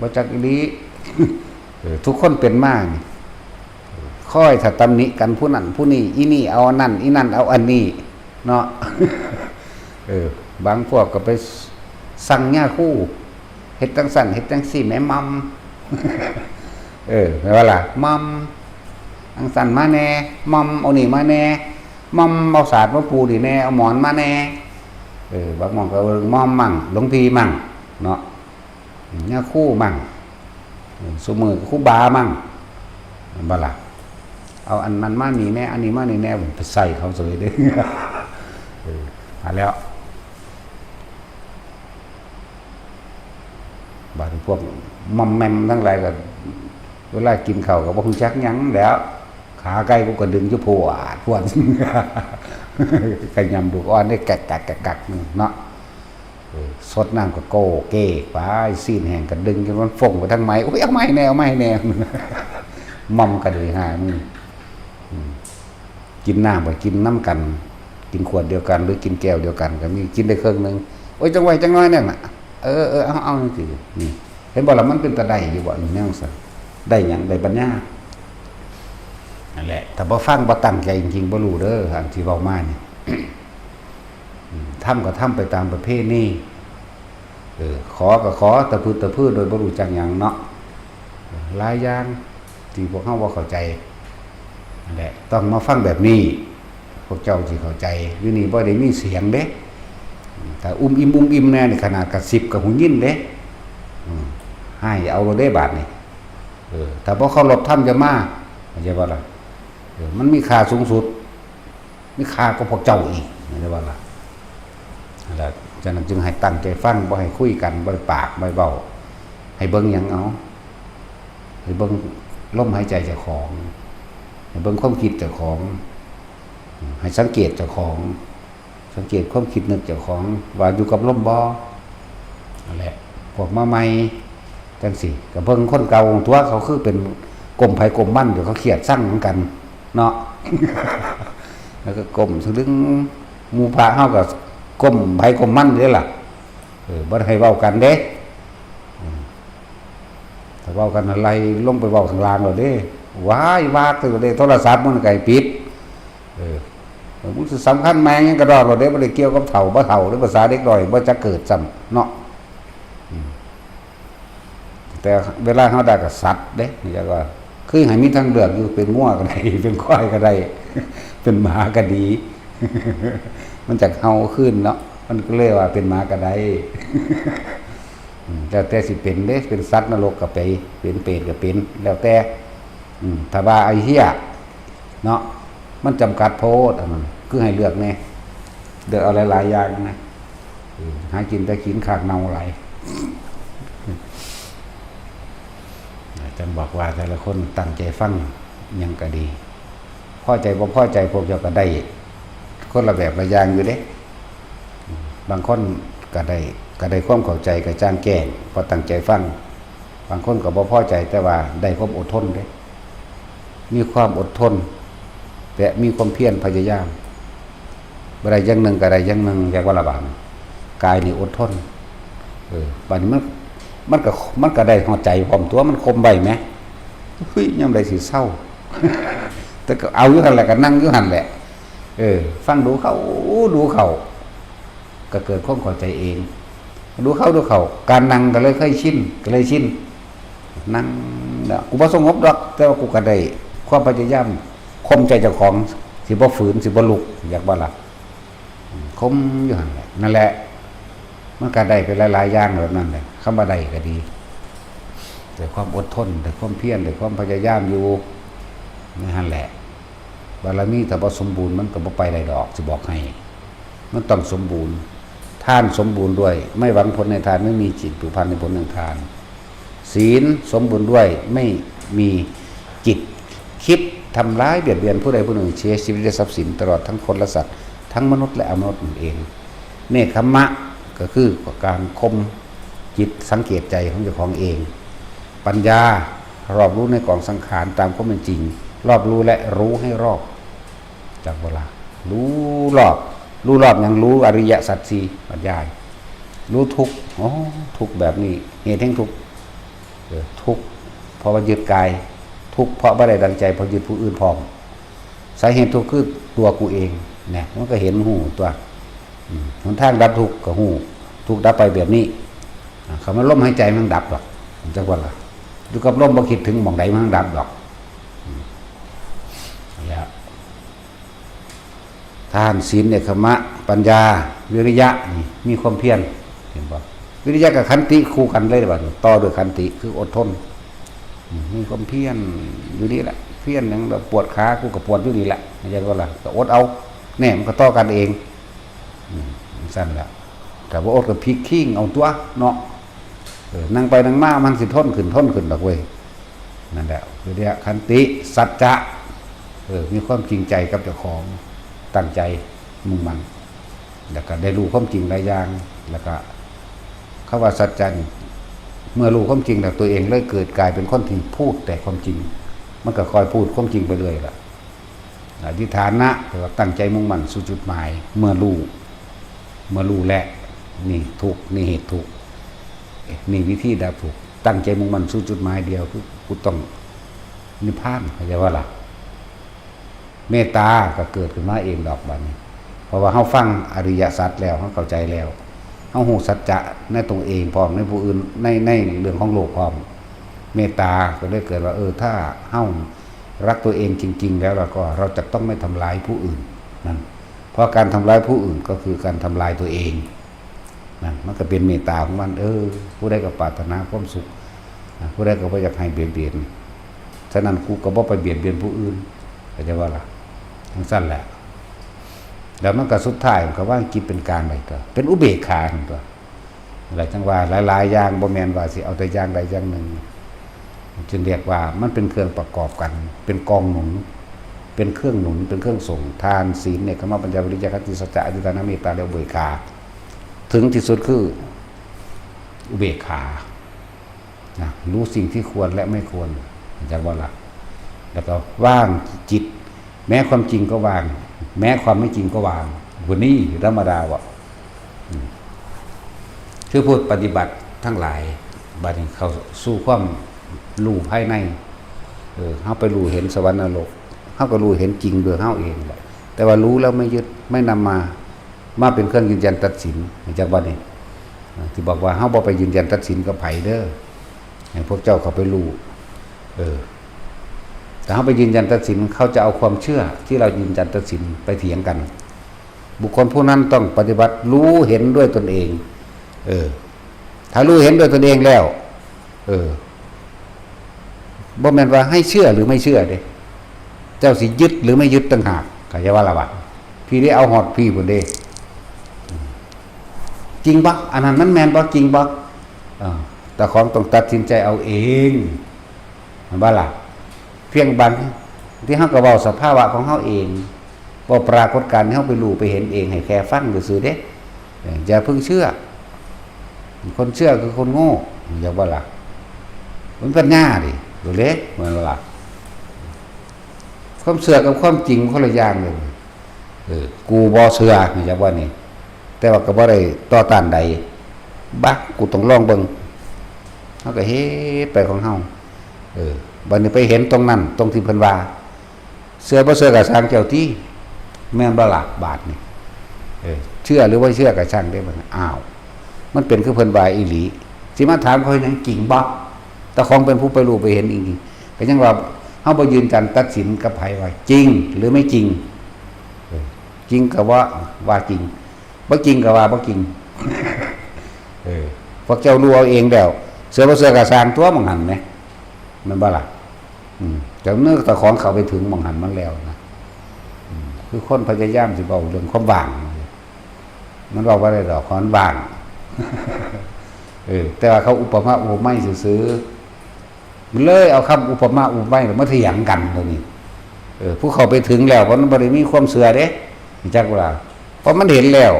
Speaker 1: บ่จักอีหลีทุกคนเป็นมานี่ค่อยถ้าตำหนิกันผู้นั้นผู้นี้อีนี่เอาอันนั้นอีนั่นเอาอันนี้เนาะบางพวกก็ไปสั่งย่าคู่เฮ็ดจังสั่นเฮ็ดจังซี่แม่มัมแม่ว่าล่ะมัมจังสั่นมาแน่มัมเอานี่มาแน่มัมเอาศาสตร์มาปูนี่แน่เอาหมอนมาแน่บางหม่องก็มัมมั่งหลวงพี่มั่งเนาะย่าคู่มั่งซุมื้อก็ครูบามั่งบ่ล่ะเอาอันนั้นมานี่แน่อันนี้มานี่แน่ผมไปใส่เขาเลยเด้หาแล้วบาดพวกมอมแมมทั้งหลายก็เวลากินข้าวก็บ่ฮู้จักหยังแล้วขาไก่กูก็ดึงอยู่พวดพวดไก่ยำดูอ่อนได้กักเนาะสดน้ำก็โก้เก้ไปซีนแห้งก็ดึงจนมันฟงไปทั้งไม้โอ้ยเอาไม้แนวมอมก็เลยหามึงกินน้ำก็กินน้ำกันกินขวดเดียวกันหรือกินแก้วเดียวกันก็มีกินได้ครึ่งนึงโอ้ยจังไว้จังน้อยเนี่ยน่ะเอาสินี่เห็นบ่ล่ะมันเป็นตะไดอยู่บ่นี่แนวซั่นได้หยังได้ปัญญานั่นแหละถ้าบ่ฟังบ่ตั้งใจจริงๆบ่รู้เด้ออันที่เว้ามานี่ ทำก็ทำไปตามประเภทนี้ขอก็ขอตะพื้นโดยบ่รู้จักหยังเนาะหลายอย่างที่พวกเฮาบ่เข้าใจนั่นแหละต้องมาฟังแบบนี้พวกเจ้าสิเข้าใจอยู่นี่บ่ได้มีเสียงเด้ถ้าอิ่มแน่นี่ขนาดกระซิบกับหูยินเด้ให้เอาเราได้บาดนี่ถ้าบ่เคารพธรรมจะมาเข้าใจบ่ล่ะมันมีค่าสูงสุดมีค่ากว่าพวกเจ้าอีกเข้าใจบ่ล่ะแล้วฉะนั้นจึงให้ตั้งใจฟังบ่ให้คุยกันบ่ปากบ่เว้าให้เบิ่งหยังเอาให้เบิ่งลมหายใจเจ้าของให้เบิ่งความคิดเจ้าของให้สังเกตเจ้าของสังเกตความคิดนึกเจ้าของว่าอยู่กับลมบ่นั่นแหละพวกมาใหม่จังซี่ก็เบิ่งคนเก่าตัวเขาคือเป็นกลมไผกลมมันเดี๋ยวเขาเครียดสั่งเหมือนกันเนาะ แล้วก็กลมสลึงหมู่พระเฮาก็ก้มไผก้มมันเด้ล่ะบ่ได้ให้เว้ากันเด้ถ้าเว้ากันอะไรลงไปเว้าข้างล่างแล้วเด้ว้ายวากตัวเด้โทรศัพท์มันก็ให้ปิดมันสำคัญแม่งยังกระดอกเราเด้บ่ได้เกี่ยวกับเฒ่าบ่เฒ่าหรือภาษาเด็กน้อยบ่จะเกิดซ้ำเนาะแต่เวลาเฮาได้กับสัตว์เด้นี่จักว่าคือให้มีทางเลือกอยู่เป็นงัวก็ได้เป็นควายก็ได้เป็นหมาก็ดีมันจักเฮาขึ้นเนาะ มันก็เลยว่าเป็นหมากระได แล้วแต่สิเป็นเด้เป็นสัตว์นรกก็ไปเป็นเปรตก็เป็นแล้วแต่ถ้าว่าไอ้เหี้ยเนาะมันจำกัดโพดอันนั้นคือให้เลือกแน่เลือกเอาหลายๆอย่างนะหากินแต่กินขากเน่าหลายจังบอกว่าแต่ละคนตั้งใจฟังยังก็ดีพอใจบ่พอใจพวกเจ้าก็ได้คนละแบบละอย่างอยู่เด้บางคนก็ได้ความเข้าใจก็จ้างแก้งพอตั้งใจฟังบางคนก็บ่พอใจแต่ว่าได้ความอดทนเด้มีความอดทนแต่มีความเพียรพยายามบ่ได้อย่างหนึ่งก็ได้อย่างหนึ่งอย่างว่าละบาดกายนี่อดทนบัดนี้มันก็ได้หัวใจพร้อมตัวมันคมไว้แหมเฮ้ยยามใดสิเศร้า แต่ก็เอาอยู่หั่นแหละก็นั่งอยู่หั่นแหละฟังดูเขาก็เกิดความเข้าใจเองดูเขาการนั่งก็เลยชินนั่งกูบ่สงบดอกแต่ว่ากูก็ได้ความพยายามข่มใจเจ้าของสิบ่ฝืนสิบ่ลุกอยากบ่ล่ะข่มอยู่หั่นแหละนั่นแหละมันก็ได้ไปหลายๆอย่างแบบนั้นแหละคำว่าได้ก็ดีแต่ความอดทนแต่ความเพียรแต่ความพยายามอยู่นั่นแหละบารมีถ้าบ่สมบูรณ์มันก็บ่ไปได้ดอกสิบอกให้มันต้องสมบูรณ์ทานสมบูรณ์ด้วยไม่หวังผลในทานไม่มีจิตผูกพันในผลแห่งทานศีลสมบูรณ์ด้วยไม่มีจิตคิดทำร้ายเบียดเบียนผู้ใดผู้หนึ่งเสียชีวิตและทรัพย์สินตลอดทั้งคนและสัตว์ทั้งมนุษย์และอมนุษย์เองเนคขมะก็คือการคมจิตสังเกตใจของเจ้าของเองปัญญารอบรู้ในกองสังขารตามความเป็นจริงรอบรู้และรู้ให้รอบจากเวลารู้รอบอย่างรู้อริยสัจสี่ปัญญารู้ทุกข์ทุกข์แบบนี้เหตุแห่งทุกข์ทุกข์เพราะว่ายึดกายทุกข์เพราะไม่ได้ดังใจเพราะยึดผู้อื่นพร้อมสาเหตุทุกข์คือตัวกูเองเนี่ยมันก็เห็นหูตัวหนทางดับทุกข์กับหูทุกข์ดับไปแบบนี้คำว่าลมหายใจมันดับหรอกจังหวะละอยู่กับลมบ่คิดถึงหม่องใดมันดับหรอกแล้วทานศีลเนคขมะปัญญาวิริยะนี่มีความเพียรเห็นบ่วิริยะกับขันติคู่กันเลยบัดต่อด้วยขันติคืออดทนมีความเพียรอยู่นี่แหละเพียรอย่างเราปวดขากูก็ปวดอยู่นี่แหละไม่ใช่ว่าล่ะก็อดเอาแน่มันก็ต่อกันเองสั้นแล้วแต่ว่าอดกับพลิกขิ้งเอาตัวเนาะนั่งไปนั่งมามันสิทนขึ้นดอกเว้ยนั่นแหละวิริยะขันติสัจจะมีความจริงใจกับเจ้าของตั้งใจมุ่งมั่นแล้วก็ได้รู้ความจริงหลายอย่างแล้วก็คำว่าสัจจะเมื่อรู้ความจริงแล้วตัวเองเลยเกิดกลายเป็นคนที่พูดแต่ความจริงมันก็คอยพูดความจริงไปเรื่อยล่ะอธิษฐานะแปลว่าตั้งใจมุ่งมั่นสู่จุดหมายเมื่อรู้และนี่ทุกนี่เหตุทุกนี่วิธีดับทุกตั้งใจมุ่งมั่นสู่จุดหมายเดียวคือกูต้องนิพพานเข้าใจว่าล่ะเมตตาก็เกิดขึ้นมาเองดอกบัดนี้เพราะว่าเฮาฟังอริยสัจแล้วเฮาเข้าใจแล้วเฮาฮู้สัจจะในตรงเองพร้อมในผู้อื่นในเรื่องของโลกพร้อมเมตตาก็ได้เกิดว่าถ้าเฮารักตัวเองจริงๆแล้วเราก็เราจะต้องไม่ทำลายผู้อื่นนั่นเพราะการทำลายผู้อื่นก็คือการทำลายตัวเองนั่นมันก็เป็นเมตตาของมันผู้ใดก็ปรารถนาความสุขผู้ใดก็บ่อยากให้เบียดเบียนฉะนั้นกูก็บ่ไปเบียดเบียนผู้อื่นเข้าใจว่าล่ะทั้งสั้นแหละแล้วมันก็สุดท้ายมันก็ว่างจิตเป็นกลางไปตัวเป็นอุเบกขาตัวอะไรจังว่าหลายๆอย่างบ่แม่นว่าสิเอาแต่อย่างใดอย่างหนึ่งจึงเรียกว่ามันเป็นเครื่องประกอบกันเป็นกองหนุนเป็นเครื่องหนุนเป็นเครื่องส่งทานศีลเนคขมะปัญญาวิริยะขันติสัจจะอธิษฐานเมตตาและอุเบกขาถึงที่สุดคืออุเบกขารู้สิ่งที่ควรและไม่ควรจังว่าล่ะแล้วก็ว่างจิตแม้ความจริงก็วางแม้ความไม่จริงก็วางวันนี้ธรรมดาวะคือพูดปฏิบัติทั้งหลายบัดนี้เขาสู้ความรู้ภายในเฮาไปรู้เห็นสวรรค์นรกเฮาก็รู้เห็นจริงโดยเฮาเองแหละแต่ว่ารู้แล้วไม่ยึดไม่นำมาเป็นเครื่องยืนยันตัดสินจากบัดนี้ที่บอกว่าเฮาบ่ไปยืนยันตัดสินกับไผเด้อให้พวกเจ้าเขาไปรู้แต่เขาไปยืนยันตัดสินเขาจะเอาความเชื่อที่เรายืนยันตัดสินไปเถียงกัน บุคคลผู้นั้นต้องปฏิบัติรู้เห็นด้วยตนเองถ้ารู้เห็นด้วยตนเองแล้วบ่แม่นว่าให้เชื่อหรือไม่เชื่อเด้เจ้าสิยึดหรือไม่ยึดต่างหากก็จะว่าละบัดพี่ได้เอาหอดพี่พุ่นเด้จริงบ่อันนั้นมันแม่นบ่จริงบ่แต่ของต้องตัดสินใจเอาเองมันบ่ล่ะเพียงบางที่เฮาก็เว้าสภาวะของเฮาเองบ่ปรากฏการณ์เฮาไปรู้ไปเห็นเองให้แค่ฟังซื่อๆเด้อย่าเพิ่งเชื่อคนเชื่อคือคนโง่อย่าว่าล่ะมันปัญญาดิดูเล็กเหมือนว่าล่ะความเชื่อกับความจริงคนละอย่างเลยกูบ่เชื่ออย่าว่านี่แต่ว่าก็บ่ได้ต่อต้านใดบักกูต้องลองเบิ่งเฮาก็เฮ็ดไปของเฮาบัดนี้ไปเห็นตรงนั้นตรงที่เพิ่นว่าเชื่อบ่เชื่อก็ช่างเจ้าที่แม่นบ่ล่ะบาดนี่เชื่อหรือบ่เชื่อก็ช่างได้บ่อ้าวมันเป็นคือเพิ่นว่าอีหลีสิมาถามเขาหยังจริงบ่แต่ของเป็นผู้ไปรู้ไปเห็นจริงๆก็ยังว่าเฮาบ่ยืนยันตัดสินกับไผว่าจริงหรือไม่จริงจริงก็ว่าจริงบ่จริงก็ว่าบ่จริงพวกเจ้ารู้เอาเองแล้วเสือบ่เสือก็สร้างตัวหม่องหันแหมมันบ่ล่ะแต่เนื้อแต่ของเขาไปถึงหม่องหันมันแล้วนะคือคนพยายามสิเว้าเรื่องความว่างมันบอกว่าได้ดอกของว่างแต่ว่าเขาอุปมาอุปไมยซื่อๆมันเลยเอาคำอุปมาอุปไมยมาเถียงกันตรงนี้ผู้เขาไปถึงแล้วเพราะมันบ่ได้มีความเชื่อเด้จักว่าเพราะมันเห็นแล้ว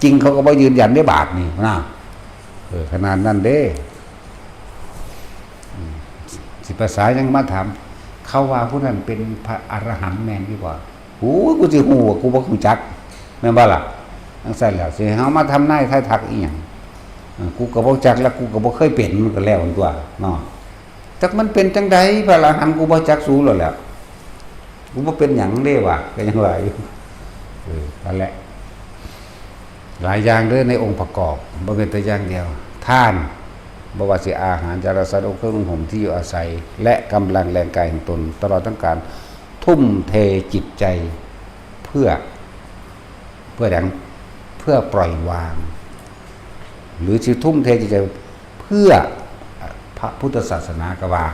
Speaker 1: จริงเขาก็บ่ยืนยันได้บาทนี่นะขนาดนั้นเด้สิภาษายังมาถามเขาว่าผู้นั้นเป็นพระอรหันต์แม่นดีกว่าโอ้ยกูสิฮู้ว่ากูบ่รู้จักแม่นบ่ล่ะจังซั่นแล้วสิเฮามาทำนายทายทักอีหยังกูก็บ่จักแล้วกูก็บ่เคยเป็นมันก็แล้วตัวเนาะจักมันเป็นจังได๋พระอรหันต์กูบ่จักสู้แล้วแหละกูบ่เป็นหยังเด้ว่ะก็ยังว่าอยู่นั่นแหละหลายอย่างเด้อในองค์ประกอบบ่เป็นแต่อย่างเดียวทานบ่ว่าสิอาหารจารสารเครื่องนุ่งห่มที่อยู่อาศัยและกำลังแรงกายของตนตลอดทั้งการทุ่มเทจิตใจเพื่อหยังเพื่อปล่อยวางหรือสิทุ่มเทจิตใจเพื่อพระพุทธศาสนากว่า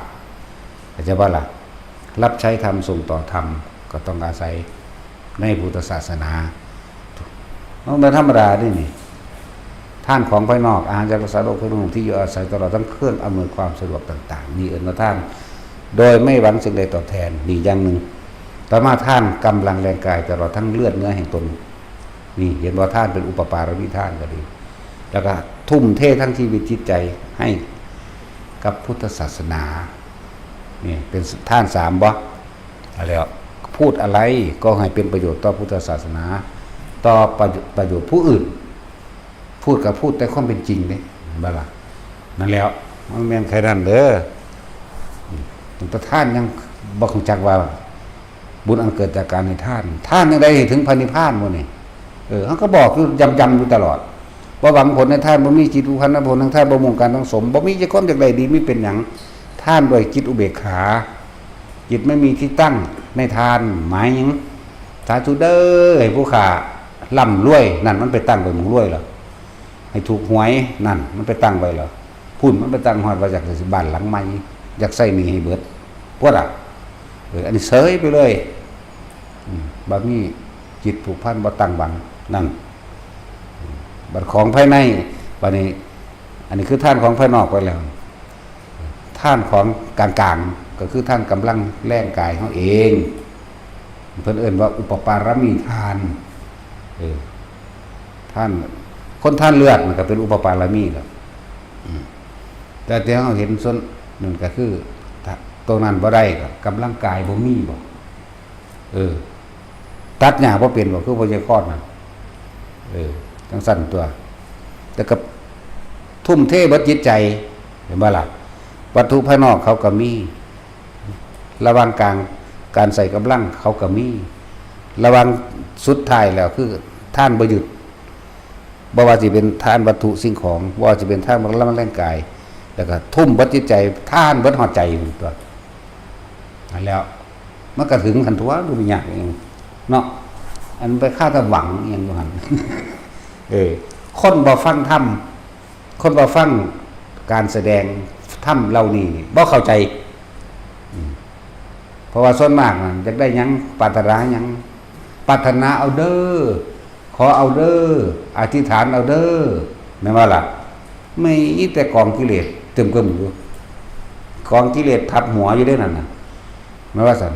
Speaker 1: เข้าใจบ่ล่ะรับใช้ธรรมส่งต่อธรรมก็ต้องอาศัยในพุทธศาสนามันเป็นธรรมดาด้วยนี่ท่านของภายนอกอาหารจากสารโลกเครื่องนุ่งที่อยู่อาศัยตลอดทั้งเครื่องอำนวยความสะดวกต่างๆนี่เอิ้นว่าท่านโดยไม่หวังสิ่งใดตอบแทนนี่อย่างหนึ่งต่อมาท่านกำลังแรงกายตลอดทั้งเลือดเนื้อแห่งตนนี่เห็นว่าท่านเป็นอุปปารมิท่านก็ดีแล้วก็ทุ่มเททั้งชีวิตจิตใจให้กับพุทธศาสนานี่เป็นท่าน3บ่แล้วพูดอะไรก็ให้เป็นประโยชน์ต่อพุทธศาสนาต่อประโยชน์ผู้อื่นพูดกับพูดแต่ความเป็นจริงนี่บ่ล่ะนั่นแล้วมันแม่นใครนั่นเด้อแต่ท่านยังบ่รู้จักว่าบุญอันเกิดจากการให้ท่านยังได้ถึงพระนิพพานบ่นี่เขาก็บอกอยู่ย้ำๆอยู่ตลอดบ่หวังผลในท่านบ่มีจิตอุพันธ์ผลทางท่านบ่มุ่งการทั้งสมบ่มีจะคนจากใดดีมีเป็นหยังท่านด้วยจิตอุเบกขาจิตไม่มีที่ตั้งในทานหมายหยังสาธุเด้อให้ผู้ข้าร่ำรวยนั่นมันไปตั้งไว้มึงรวยเหรอให้ถูกหวยนั่นมันไปตั้งไว้เหรอพุ่นมันไปตั้งฮอดว่าอยากสิบ้านหลังใหม่อยากใช้หนี้ให้เบิดพวกอันนี้เสยไปเลยบ่มีจิตผูกพันบ่ตั้งบังนั่นบัดของภายในบัดนี้อันนี้คือท่านของภายนอกไปแล้วท่านของกลางๆก็คือท่านกำลังแรงกายเฮาเองเพิ่นเอิ้นว่าอุปปารมีทานท่านคนท่านเลือดมันก็เป็นอุปปารมีแล้วแต่ที่เฮาเห็นส่วนนั่นก็คือตรงนั้นบ่ได้ก็กำลังกายบ่มีบ่ตัดหญ้าบ่เป็นบ่คือบ่ใช่คอดนั่นจังสั่นตัวแต่กับทุ่มเทเบิดจิตใจเห็นบ่ล่ะวัตถุภายนอกเขาก็มีระวังกลางการใส่กำลังเขาก็มีระวังสุดท้ายแล้วคือท่านบ่หยุดบ่ว่าสิเป็นท่านวัตถุสิ่งของบ่ว่าสิเป็นท่านร่างกายแล้วก็ทุ่มเบิดจิตใจท่านเบิดหัวใจตัวนั่นแล้วมันก็ถึงขั้นตัวดูมียากเองเนาะ อันไปฆ่าตะหวังอย่างว่า คนบ่ฟังธรรมคนบ่ฟังการแสดงธรรมเรานี่บ่เข้าใจเพราะว่าส่วนมากนะอยากได้หยังปรารถนาหยังปรารถนาเอาเด้อขอเอาเด้ออธิษฐานเอาเด้อแม่นว่าล่ะไม่แต่กองกิเลสเต็มกึ่มอยู่กองกิเลสทับหัวอยู่ด้วยนั่นน่ะแม่ว่าซั่น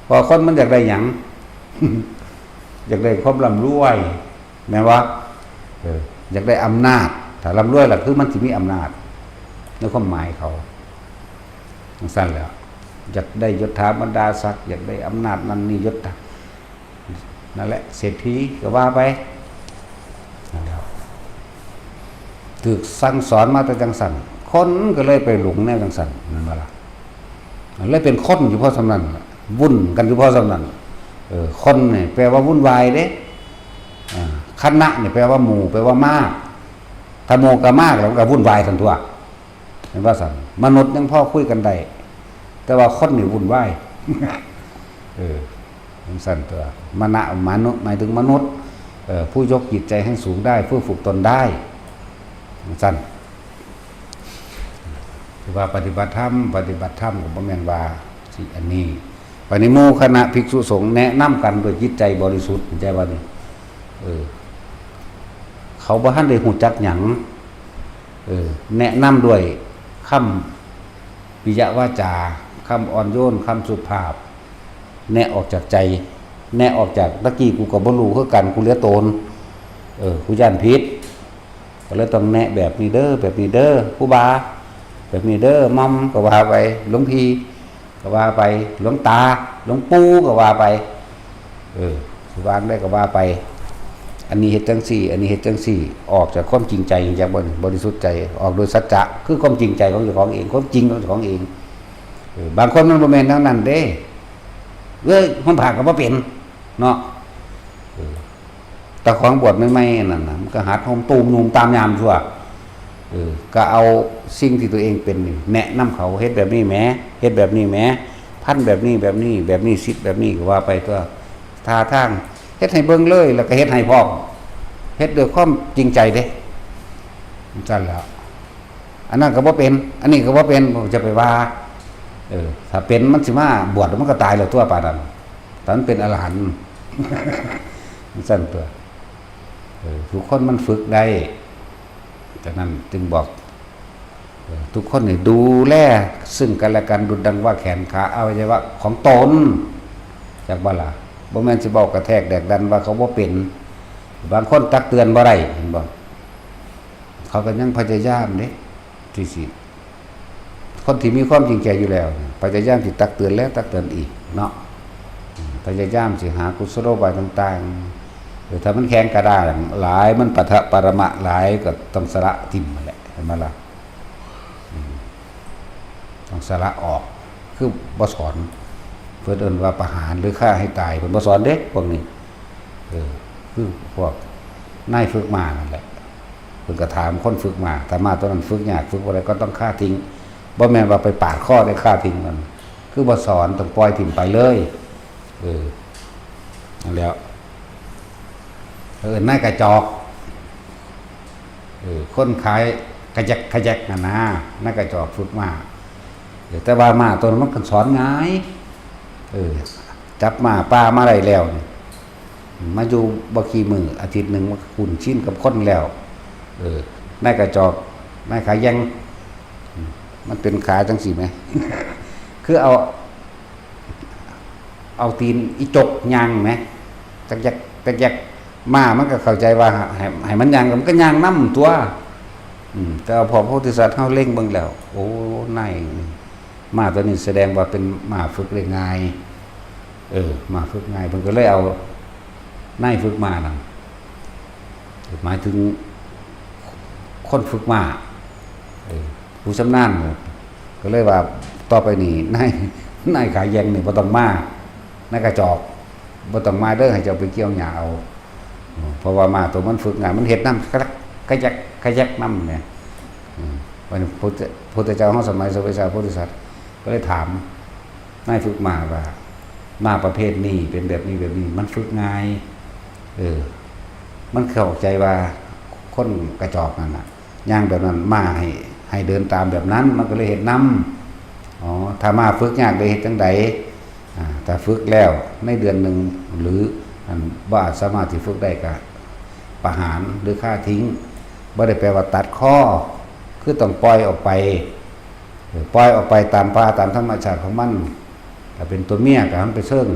Speaker 1: พอคนมันอยากได้หยัง อยากได้ความร่ำรวยแม้ว่าอยากได้อำนาจถ้าร่ำรวยล่ะคือมันสิมีอำนาจในความหมายเขาสั้นแล้วอยากได้ยศถาบรรดาศักดิ์อยากได้อำนาจนั่นนี่ยศนั่นแหละเศรษฐีก็ว่าไปนั่นแล้วถูกสั่งสอนมาแต่จังสันคนก็เลยไปหลงแนวจังสันนั่นว่าล่ะเลยเป็นคนอยู่เพราะสำนั้นวุ่นกันอยู่เพราะสำนั้นคนเนี่ยแปลว่าวุ่นวายเด้คณะเนี่ยแปลว่าหมู่แปลว่ามากถ้าหมู่กับมากแล้วก็วุ่นวายทั้งตัวเห็นว่าสันมนุษย์ยังพ่อคุยกันได้แต่ว่าคนนี่วุ่นวายสั่นตัวมณะมนุษย์หมายถึงมนุษย์ผู้ยกจิตใจให้สูงได้ผู้ฝึกตนได้สั่นคือว่าปฏิบัติธรรมกับบ่แม่นว่าสิอันนี้ปณิโมคณะภิกษุสงฆ์แนะนำกันโดยจิตใจบริสุทธิ์ใจว่านี่เขาบ่ทันได้หูจักหยังแนะนำด้วยคำปิยวาจาคำอ่อนโยนคำสุภาพแนะออกจากใจแนะออกจากตะกี้กูก็บ่รู้คือกันกูเหลือโตนกูย่านผิดก็เลยต้องแนะแบบนี้เด้อแบบนี้เด้อครูบาแบบนี้เด้อม่อมก็ว่าไปหลวงพี่ก็ว่าไปหลวงตาหลวงปู่ก็ว่าไปสิวางได้ก็ว่าไปอันนี้เฮ็ดจังซี่อันนี้เฮ็ดจังซี่ออกจากความจริงใจจากบริสุทธิ์ใจออกโดยสัจจะคือความจริงใจของเจ้าของเองความจริงของเจ้าของเองบางคนมันบ่แม่นทั้งนั้นเด้มันผ่านก็บ่เป็นเนาะแต่ของบวชใหม่ๆนั่นน่ะมันก็หัดโฮมตูมนุมตามยามชั่วก็เอาสิ่งที่ตัวเองเป็นแนะนำเขาเฮ็ดแบบนี้แหมเฮ็ดแบบนี้แหมพันแบบนี้แบบนี้สิทธิ์แบบนี้ก็ว่าไปตัวท่าทางเฮ็ดให้เบิ่งเลยแล้วก็เฮ็ดให้พร้อมเฮ็ดด้วยความจริงใจเด้นั่นแล้วอันนั้นก็บ่เป็นอันนี้ก็บ่เป็นผมจะไปว่าถ้าเป็นมันสิมาบวชมันก็ตายแล้วตัวป่านนั้นตอนเป็นอรหันต์สั่นตัวทุกคนมันฝึกได้แต่นั้นจึงบอกทุกคนนี่ดูแลซึ่งกันและกันดุจดังว่าแขนขาอวัยวะของตนจากบ่ล่ะบ่แม่นสิบอกกระแทกแดกดันว่าเขาบ่เป็นบางคนตักเตือนบ่ได้เห็นบ่เขาก็ยังพยายามเด้ที่สิคนที่มีความจริงใจอยู่แล้วพยายามสิตักเตือนแล้วตักเตือนอีกเนาะพยายามสิหากุศโลบายต่างๆถ้ามันแข็งกระด้างหลายมันปะทะปรมะหลายก็ต้องสละทิ่มนั่นแหละเห็นมั้ยล่ะต้องสละออกคือบ่สอนเพิ่นเอิ้นว่าประหารหรือฆ่าให้ตายเพิ่นบ่สอนเด้พวกนี้คือพวกนายฝึกมานั่นแหละเพิ่นก็ถามคนฝึกมาถ้ามาตัวนั้นฝึกยากฝึกบ่ได้ก็ต้องฆ่าทิ้งบ่แม่นว่าไปปาดคอได้ฆ่าทิ้งมันคือบ่สอนต้องปล่อยทิ้งไปเลยนั่นแล้วนายกระจอกคนขายขยักนั่นนะนายกระจอกฝึกมาแต่ว่ามาตัวนั้นมันก็สอนง่ายจับมาป้ามาได้แล้วมาอยู่บ่กี่มื้ออาทิตย์นึงมันคุ้นชินกับคนแล้วนายกระจอกนายขายังมันเป็นขาจังซี่มั้ย คือเอาตีนอีจกยางมั้ยจักยักมามันก็เข้าใจว่าให้มันยางมันก็ยางนำตัวแต่พอพระโพธิสัตว์เฮาเล็งเบิ่งแล้วโอ้นายมาตัวนี้แสดงว่าเป็นมาฝึกได้ง่ายมาฝึกง่ายเพิ่นก็เลยเอานายฝึกมานั่นหมายถึงคนฝึกมาผู้ชำนาญก็เลยว่าต่อไปนี่นายขายแยงนี่บ่ต้องมานายกระจอกบ่ต้องมาเด้อให้เจ้าไปเกี่ยวหญ้าเอาเพราะว่ามาตัวมันฝึกงานมันเฮ็ดนำขยักนำเนี่ยวันพุทธเจ้าเฮาสมัยสมัยโพธิสัตว์ก็เลยถามนายฝึกมาว่ามาประเภทนี้เป็นแบบนี้มันฝึกง่าย เออมันเข้าใจว่าคนกระจอกนั่นน่ะย่างแบบนั้นมาให้เดินตามแบบนั้นมันก็เลยเห็นนำอ๋อถ้ามาฝึกยากได้เฮ็ดจังไดถ้าฝึกแล้วในเดือนหนึ่งหรือว่าสามารถที่ฝึกได้ก็ประหารหรือฆ่าทิ้งบ่ได้แปลว่าตัดข้อคือต้องปล่อยออกไปตามป่าตามธรรมชาติของมันถ้าเป็นตัวเมียก็มันไปเชิง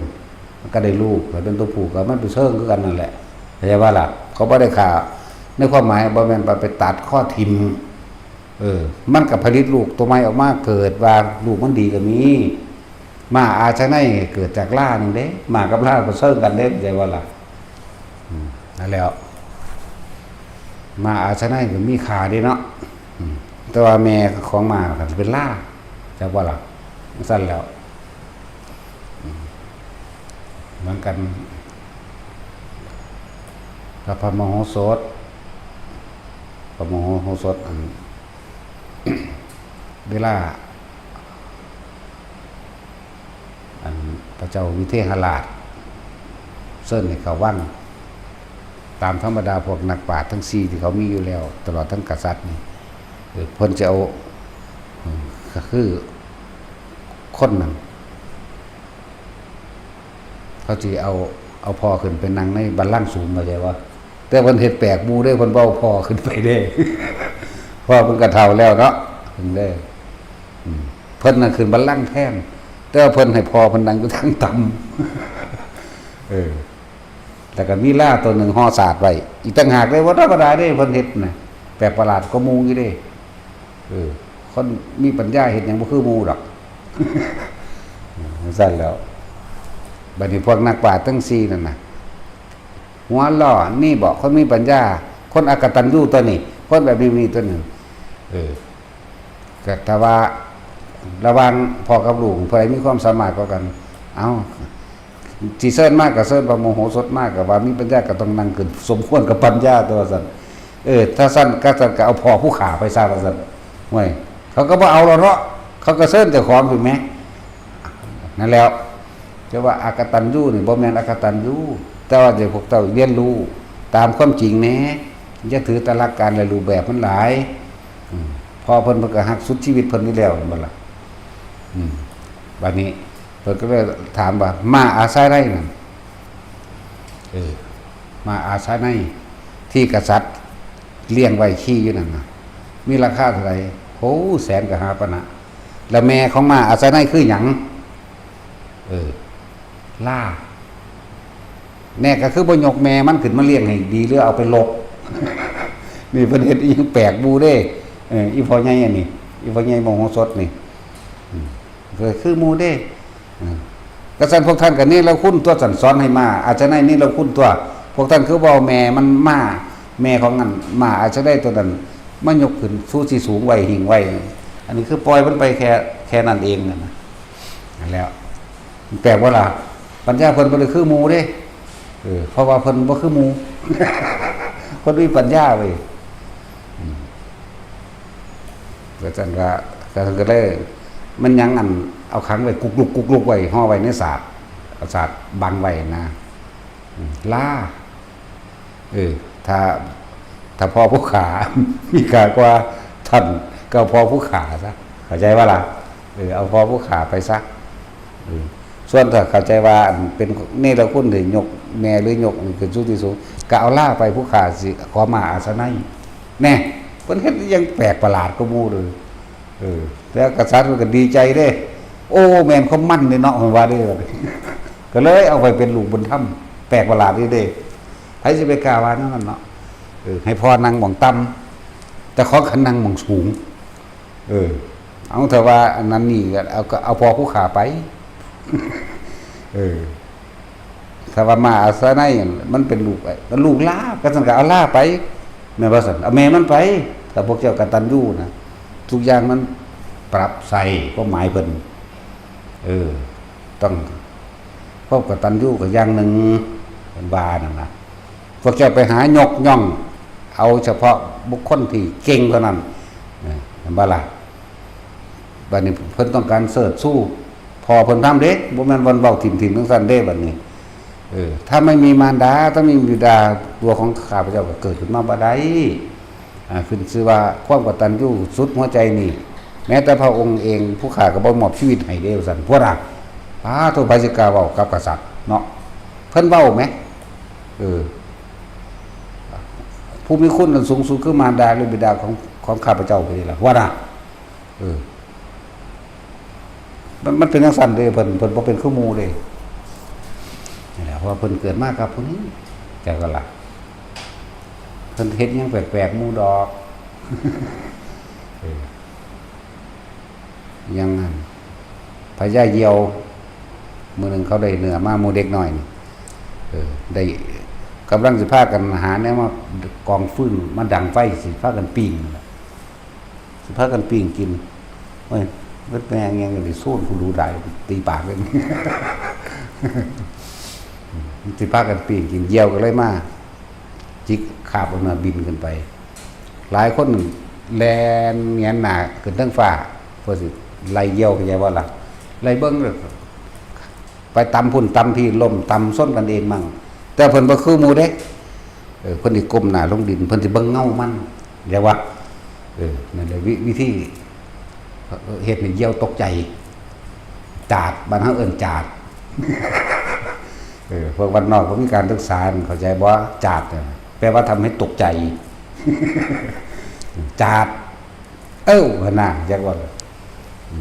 Speaker 1: มันก็ได้ลูกถ้าเป็นตัวผู้ก็มันไปเชิงคือกันนั่นแหละเข้าใจว่าล่ะเขาบ่ได้ฆ่าในความหมายบ่แม่นไปตัดข้อทิ่มมันก็ผลิตลูกตัวใหม่ออกมาเกิดว่าลูกมันดีก็มีมาอาชะไนเกิดจากล่านึงเด้มากับล่าก็เชิงกันเด้เข้าใจว่าล่ะนั่นแล้วมาอาชะไนก็มีขาดีเนาะแต่ว่าแม่ของมาก็เป็นล่าจากว่าล่ะสั้นแล้วเหมือนกันพระมโหสถเวลาพระเจ้าวิเทหราชเส้นให้เขาว่างตามธรรมดาพวกนักปราชญ์ทั้ง4ที่เขามีอยู่แล้วตลอดทั้งกษัตริย์นี่เพิ่นจะเอาก็คือคนนั้นเขาจะเอาพอขึ้นไปนั่งในบัลลังก์สูงเข้าใจว่าแต่เพิ่นเฮ็ดแปลกบูได้เพิ่นเว้าพอขึ้นไปได้พอเพิ่นก็เฒ่าแล้วเนาะถึงได้เพิ่นน่ะขึ้นบัลลังก์แท่นแต่ว่าเพิ่นให้พอเพิ่นนั่งอยู่ทางต่ำแล้วก็มีล่าตัวหนึ่งห่อศาสตร์ไว้อีกต่างหากเลยว่าธรรมดาเด้เพิ่นเฮ็ดน่ะแปลกประหลาดก็มูอยู่เด้คนมีปัญญาเฮ็ดหยังบ่คือหมู่ดอกซั่นแล้วบัดนี้พวกนักปราชญ์ทั้ง4นั่นน่ะหัวล้อนี่บอกคนมีปัญญาคนอกตัญญูตัวนี้คนแบบนี้มีตัวหนึ่งก็แต่ว่าระวังพ่อกับลูกเพื่อมีความสามารถกว่ากันเอาสิเซิ้นมากก็เซิ้นพระโมโหสถมากก็ว่ามีปัญญาก็ต้องนั่งขึ้นสมควรกับปัญญาตัวซั่นถ้าสั้นก็เอาพ่อผู้ขาไปซะว่าซั่นห่วยเขาก็บ่เอาแล้วเนาะเขาก็เซิ้นแต่ของถูกมั้ยนั่นแล้วจะว่าอกตัญญูนี่บ่แม่นอกตัญญูแต่ว่าเดี๋ยวพวกเจ้าเรียนรู้ตามความจริงแน่อย่าถือตลักการและรูปแบบมันหลายพอเพิ่นก็ฮักสุดชีวิตเพิ่นนี่แล้วนั่นล่ะบัดนี้เพิ่นก็เลยถามว่ามาอาศัยไร่นั่นมาอาศัยในที่กษัตริย์เลี้ยงไว้ขี้อยู่นั่นน่ะมีราคาเท่าไหร่โหแสนกะหาปะนะแล้วแม่ของมาอาศัยในคือหยังล่าแน่ก็คือบ่ยกแม่มันขึ้นมาเลี้ยงให้ดีหรือเอาไปลบนี่เพิ่นเฮ็ดอีหยังแปลกบูเด้อีพ่อใหญ่อันนี้อีพ่อใหญ่โมโหสถนี่ก็คือหมู่เด้กษัตริย์พวกท่านก็นี่เราคุ้นตัวสั่นสอนให้มาอาจจะได้นี่เราคุ้นตัวพวกท่านคือบ่แม่มันมาแม่ของนั้นมาอาจจะได้ตัวนั้นมันยกขึ้นสู้สิสูงไว้หิ่งไว้อันนี้คือปล่อยมันไปแค่นั้นเองนั่นน่ะนั่นแล้วแปลกว่าล่ะปัญญาเพิ่นบ่ได้คือหมู่เด้เพราะว่าเพิ่นบ่คือหมู่เพิ่นมีปัญญาเว้ยก็จังก็เลยมันยังอันเอาขังไว้กุกลุกไว้ห่อไว้ในศาสตร์เอาศาสตร์บังไว้นะล่าถ้าพอผู้ขามีกากว่าท่านก็พอผู้ขาซะเข้าใจว่าล่ะเอาพอผู้ขาไปซะส่วนถ้าเข้าใจว่าเป็นนี่เราคุ้นถึงยกแม่หรือยกขึ้นสูงที่สูงก็เอาล่าไปผู้ขาสิขอมาอาสนัยแน่เพิ่นเฮ็ดยังแปลกประหลาดก็หมู่เลยแล้วกษัตริย์มันก็ดีใจเด้โอ้แม่นเขามั่นเลยเนาะว่าได้ก็เลยเอาไปเป็นลูกบุญธรรมแปลกประหลาดนี่เด้ไผสิไปกล้าว่านั่นเนาะให้พ่อนั่งหม่องต่ำแต่ขอคันนั่งหม่องสูงเอาเถอะว่าอันนั้นนี่ก็เอาพอผู้ขาไปถ้าว่ามาอาศัยในมันเป็นลูกไอ้มันลูกล่าก็สั่นก็เอาล่าไปแม่ว่าสั่นเอาแม่มันไปแต่พวกเจ้ากตัญญูนะทุกอย่างมันปรับใส่ก็หมายเพิ่นต้องพบกตัญญูก็อย่างนึงเป็นบานั่นนะพวกเจ้าไปหายกย่องเอาเฉพาะบุคคลที่เก่งเท่านั้นเห็นบ่ล่ะบัดนี้เพิ่นต้องการเสิร์ชสู้พอเพิ่นทำเด้บ่แม่นวันเว้าถิ่มๆจังซั่นเด้บัดนี้ ถ้าไม่มีมารดาถ้าไม่มีบิดาตัวของข้าพเจ้าก็เกิดขึ้นมาบ่ได้ขึ้นชื่อว่าความกตัญญูสุดหัวใจนี่แม้แต่พระองค์เองผู้ข้าก็บ่มอบชีวิตให้เด้อสั่นพวกเราโทษไผสิกล้าเว้ากับกษัตริย์เนาะเพิ่นเว้าไหมผู้มีคุณอันสูงสุดคือมารดาหรือบิดาของข้าพเจ้าไปนี่ล่ะว่าน่ะมันเป็นจังซั่นเด้เพิ่นบ่เป็นคือหมู่เด้นี่แหละเพราะว่าเพิ่นเกิดมากับผู้นี้แต่ก็ล่ะเพิ่นเฮ็ดหยังแปลกๆหมู่ดอกยังงั้นพญาเหี่ยวมื้อนึงเขาได้เนื้อมาหมู่เด็กน้อยนี่ได้กำลังสิพากันหาแนวมากองฟืนมาดังไฟสิพากันปิ้งสิพากันปิ้งกินโอ้ยเบิดแม่งยังสิโซนกูรู้ได้ตีปากเลยสิพากันปิ้งกินเหี่ยวก็เลยมาจิกขาบออกมาบินขึ้นไปหลายคนแลนเงียนหน้าขึ้นทั้งฟ้าเพื่อสิไล่เหี่ยวเข้าใจบ่ล่ะไล่เบิ่งไปตำพุ่นตำที่ล่มตำส้นกันเองมั่งแต่เพิ่นบ่คือหมู่เด้เพิ่นสิก้มหน้าลงดินเพิ่นสิเบิ่งเงามันเรียกว่านั่นแหละวิธีเฮ็ดให้เหี่ยวตกใจจาดบ้านเฮาเอิ้นจาดพวกวันนอกเขามีการศึกษาเข้าใจบ่จาดแปลว่าทำให้ตกใจจาดพะน่าจักว่า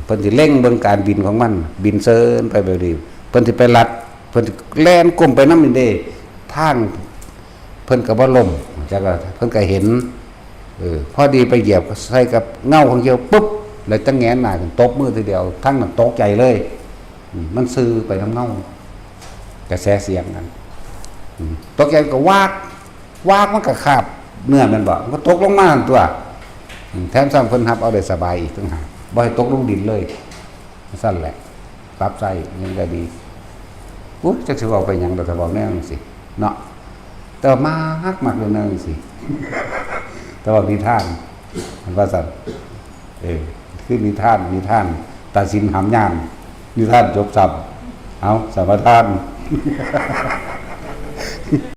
Speaker 1: เพิ่นสิเร่งเบิ่งการบินของมันบินเซินไปแบบนี้เพิ่นสิไปลัดเพิ่นแล่นก้มไปนำนี่เด้ทางเพิ่นก็บ่ล้มจักว่าเพิ่นก็เห็นพอดีไปเหยียบใส่กับเงาของเหี่ยวปุ๊บแล้วจังแงนหน้าขึ้นตบมือทีเดียวทั้งนั้นตกใจเลยมันซื่อไปทางเงากระแสเสียงนั้นตกใจก็วากมันก็คาบเนื้อมันบ่มันก็ตกลงมาตัวแถมซ้ำเพิ่นรับเอาได้สบายอีกต่างหากบ่ให้ตกลงดินเลยซั่นแหละปรับใจยังก็ดีจักสิเว้าไปหยังแต่บอกแนวจังซี่เนาะแต่มาฮักมักเรื่องนั้นจังซี่แต่ว่านิทานมันว่าซั่นคือนิทานตัดสินหามยานนิทานจบศัพท์เอาสมทาน